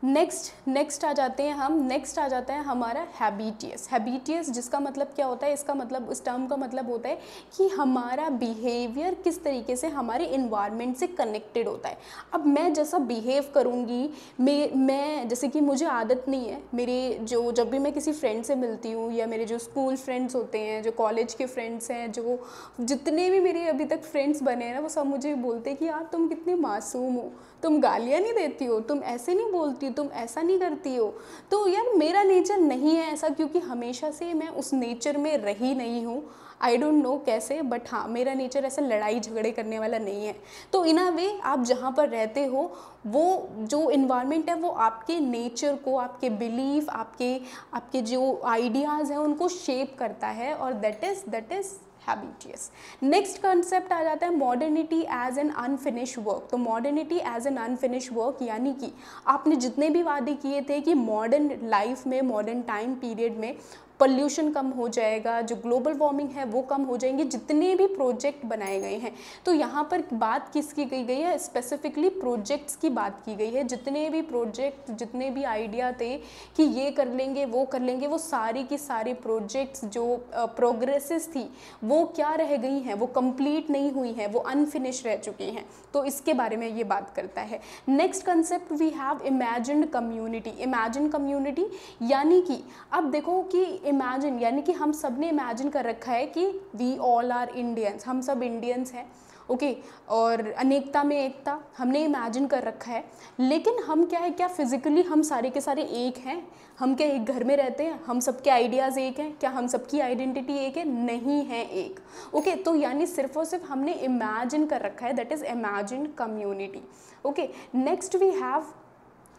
नेक्स्ट आ जाते हैं हम, नेक्स्ट आ जाता है हमारा हैबिटियस। हैबिटियस जिसका मतलब क्या होता है, इसका मतलब, इस टर्म का मतलब होता है कि हमारा बिहेवियर किस तरीके से हमारे इन्वायरमेंट से कनेक्टेड होता है। अब मैं जैसा बिहेव करूँगी, मैं जैसे कि मुझे आदत नहीं है, मेरे जो जब भी मैं किसी फ्रेंड से मिलती हूँ या मेरे जो स्कूल फ्रेंड्स होते हैं, जो कॉलेज के फ्रेंड्स हैं, जो जितने भी मेरे अभी तक फ्रेंड्स बने हैं ना, वो सब मुझे बोलते हैं कि यार तुम कितनी मासूम हो, तुम गालियाँ नहीं देती हो, तुम ऐसे नहीं बोलती, तुम ऐसा नहीं करती हो। तो यार मेरा नेचर नहीं है ऐसा, क्योंकि हमेशा से मैं उस नेचर में रही नहीं हूँ। आई डोंट नो कैसे, बट हाँ मेरा नेचर ऐसा लड़ाई झगड़े करने वाला नहीं है। तो इन अ वे आप जहाँ पर रहते हो, वो जो इन्वायरमेंट है वो आपके नेचर को, आपके बिलीफ, आपके जो आइडियाज़ हैं उनको शेप करता है, और that is habitus. Next concept आ जाता है modernity as an unfinished work. तो modernity as an unfinished work यानी कि आपने जितने भी वादे किए थे कि मॉडर्न लाइफ में, मॉडर्न टाइम पीरियड में पॉल्यूशन कम हो जाएगा, जो ग्लोबल वार्मिंग है वो कम हो जाएंगी, जितने भी प्रोजेक्ट बनाए गए हैं। तो यहाँ पर बात किसकी गई गई है, स्पेसिफिकली प्रोजेक्ट्स की बात की गई है। जितने भी प्रोजेक्ट, जितने भी आइडिया थे कि ये कर लेंगे वो कर लेंगे, वो सारी की सारी प्रोजेक्ट्स जो प्रोग्रेसेस थी वो क्या रह गई हैं, वो कंप्लीट नहीं हुई हैं, वो अनफिनिश रह चुकी हैं। तो इसके बारे में ये बात करता है। Next concept we have imagined community. Imagine community यानी कि अब देखो कि इमेजिन यानी कि हम सब ने इमेजिन कर रखा है कि वी ऑल आर इंडियंस, हम सब इंडियंस हैं, ओके, और अनेकता में एकता हमने इमेजिन कर रखा है। लेकिन हम क्या है, क्या फिजिकली हम सारे के सारे एक हैं? हम क्या एक घर में रहते हैं? हम सबके आइडियाज़ एक हैं? क्या हम सबकी आइडेंटिटी एक है? नहीं है एक, ओके। तो यानी सिर्फ और सिर्फ हमने इमेजिन कर रखा है, that is imagine community, okay. Next we have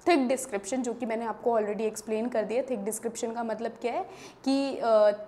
thick description, जो कि मैंने आपको ऑलरेडी एक्सप्लेन कर दिया। थिक डिस्क्रिप्शन का मतलब क्या है कि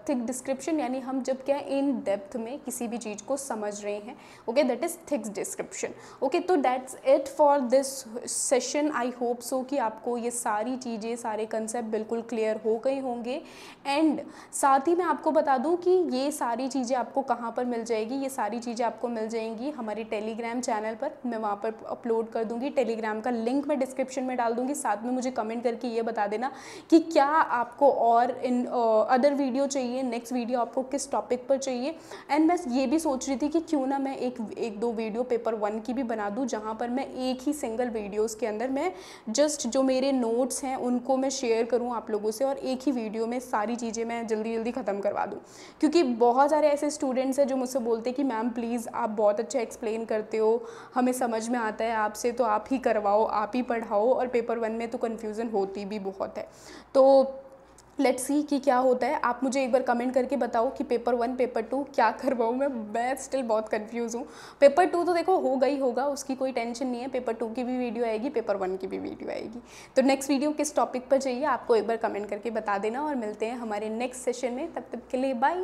थिक डिस्क्रिप्शन यानी हम जब क्या है इन डेप्थ में किसी भी चीज़ को समझ रहे हैं, okay, that is thick description, okay. तो that's it for this session. I hope so कि आपको ये सारी चीज़ें, सारे कंसेप्ट बिल्कुल क्लियर हो गए होंगे। एंड साथ ही मैं आपको बता दूं कि ये सारी चीज़ें आपको कहाँ पर मिल जाएगी। ये सारी चीज़ें आपको मिल जाएंगी हमारे टेलीग्राम चैनल पर, मैं वहाँ पर अपलोड कर दूँगी। टेलीग्राम का लिंक मैं डिस्क्रिप्शन में डाल दूँगी। साथ में मुझे कमेंट करके ये बता देना कि क्या आपको और इन अदर वीडियो चाहिए, नेक्स्ट वीडियो आपको किस टॉपिक पर चाहिए। एंड मैं ये भी सोच रही थी कि क्यों ना मैं एक दो वीडियो पेपर 1 की भी बना दूं, जहां पर मैं एक ही सिंगल वीडियोस के अंदर मैं जस्ट जो मेरे नोट्स हैं उनको मैं शेयर करूं आप लोगों से, और एक ही वीडियो में सारी चीज़ें मैं जल्दी जल्दी ख़त्म करवा दूँ। क्योंकि बहुत सारे ऐसे स्टूडेंट्स हैं जो मुझसे बोलते हैं कि मैम प्लीज़ आप बहुत अच्छा एक्सप्लेन करते हो, हमें समझ में आता है आपसे, तो आप ही करवाओ, आप ही पढ़ाओ। और पेपर 1 में तो कन्फ्यूज़न होती भी बहुत है। तो लेट्स सी कि क्या होता है। आप मुझे एक बार कमेंट करके बताओ कि पेपर 1 पेपर 2 क्या करवाऊँ मैं स्टिल बहुत कंफ्यूज हूँ। पेपर 2 तो देखो होगा ही होगा, उसकी कोई टेंशन नहीं है। पेपर 2 की भी वीडियो आएगी, पेपर 1 की भी वीडियो आएगी। तो नेक्स्ट वीडियो किस टॉपिक पर चाहिए आपको एक बार कमेंट करके बता देना, और मिलते हैं हमारे नेक्स्ट सेशन में। तब तक के लिए बाय।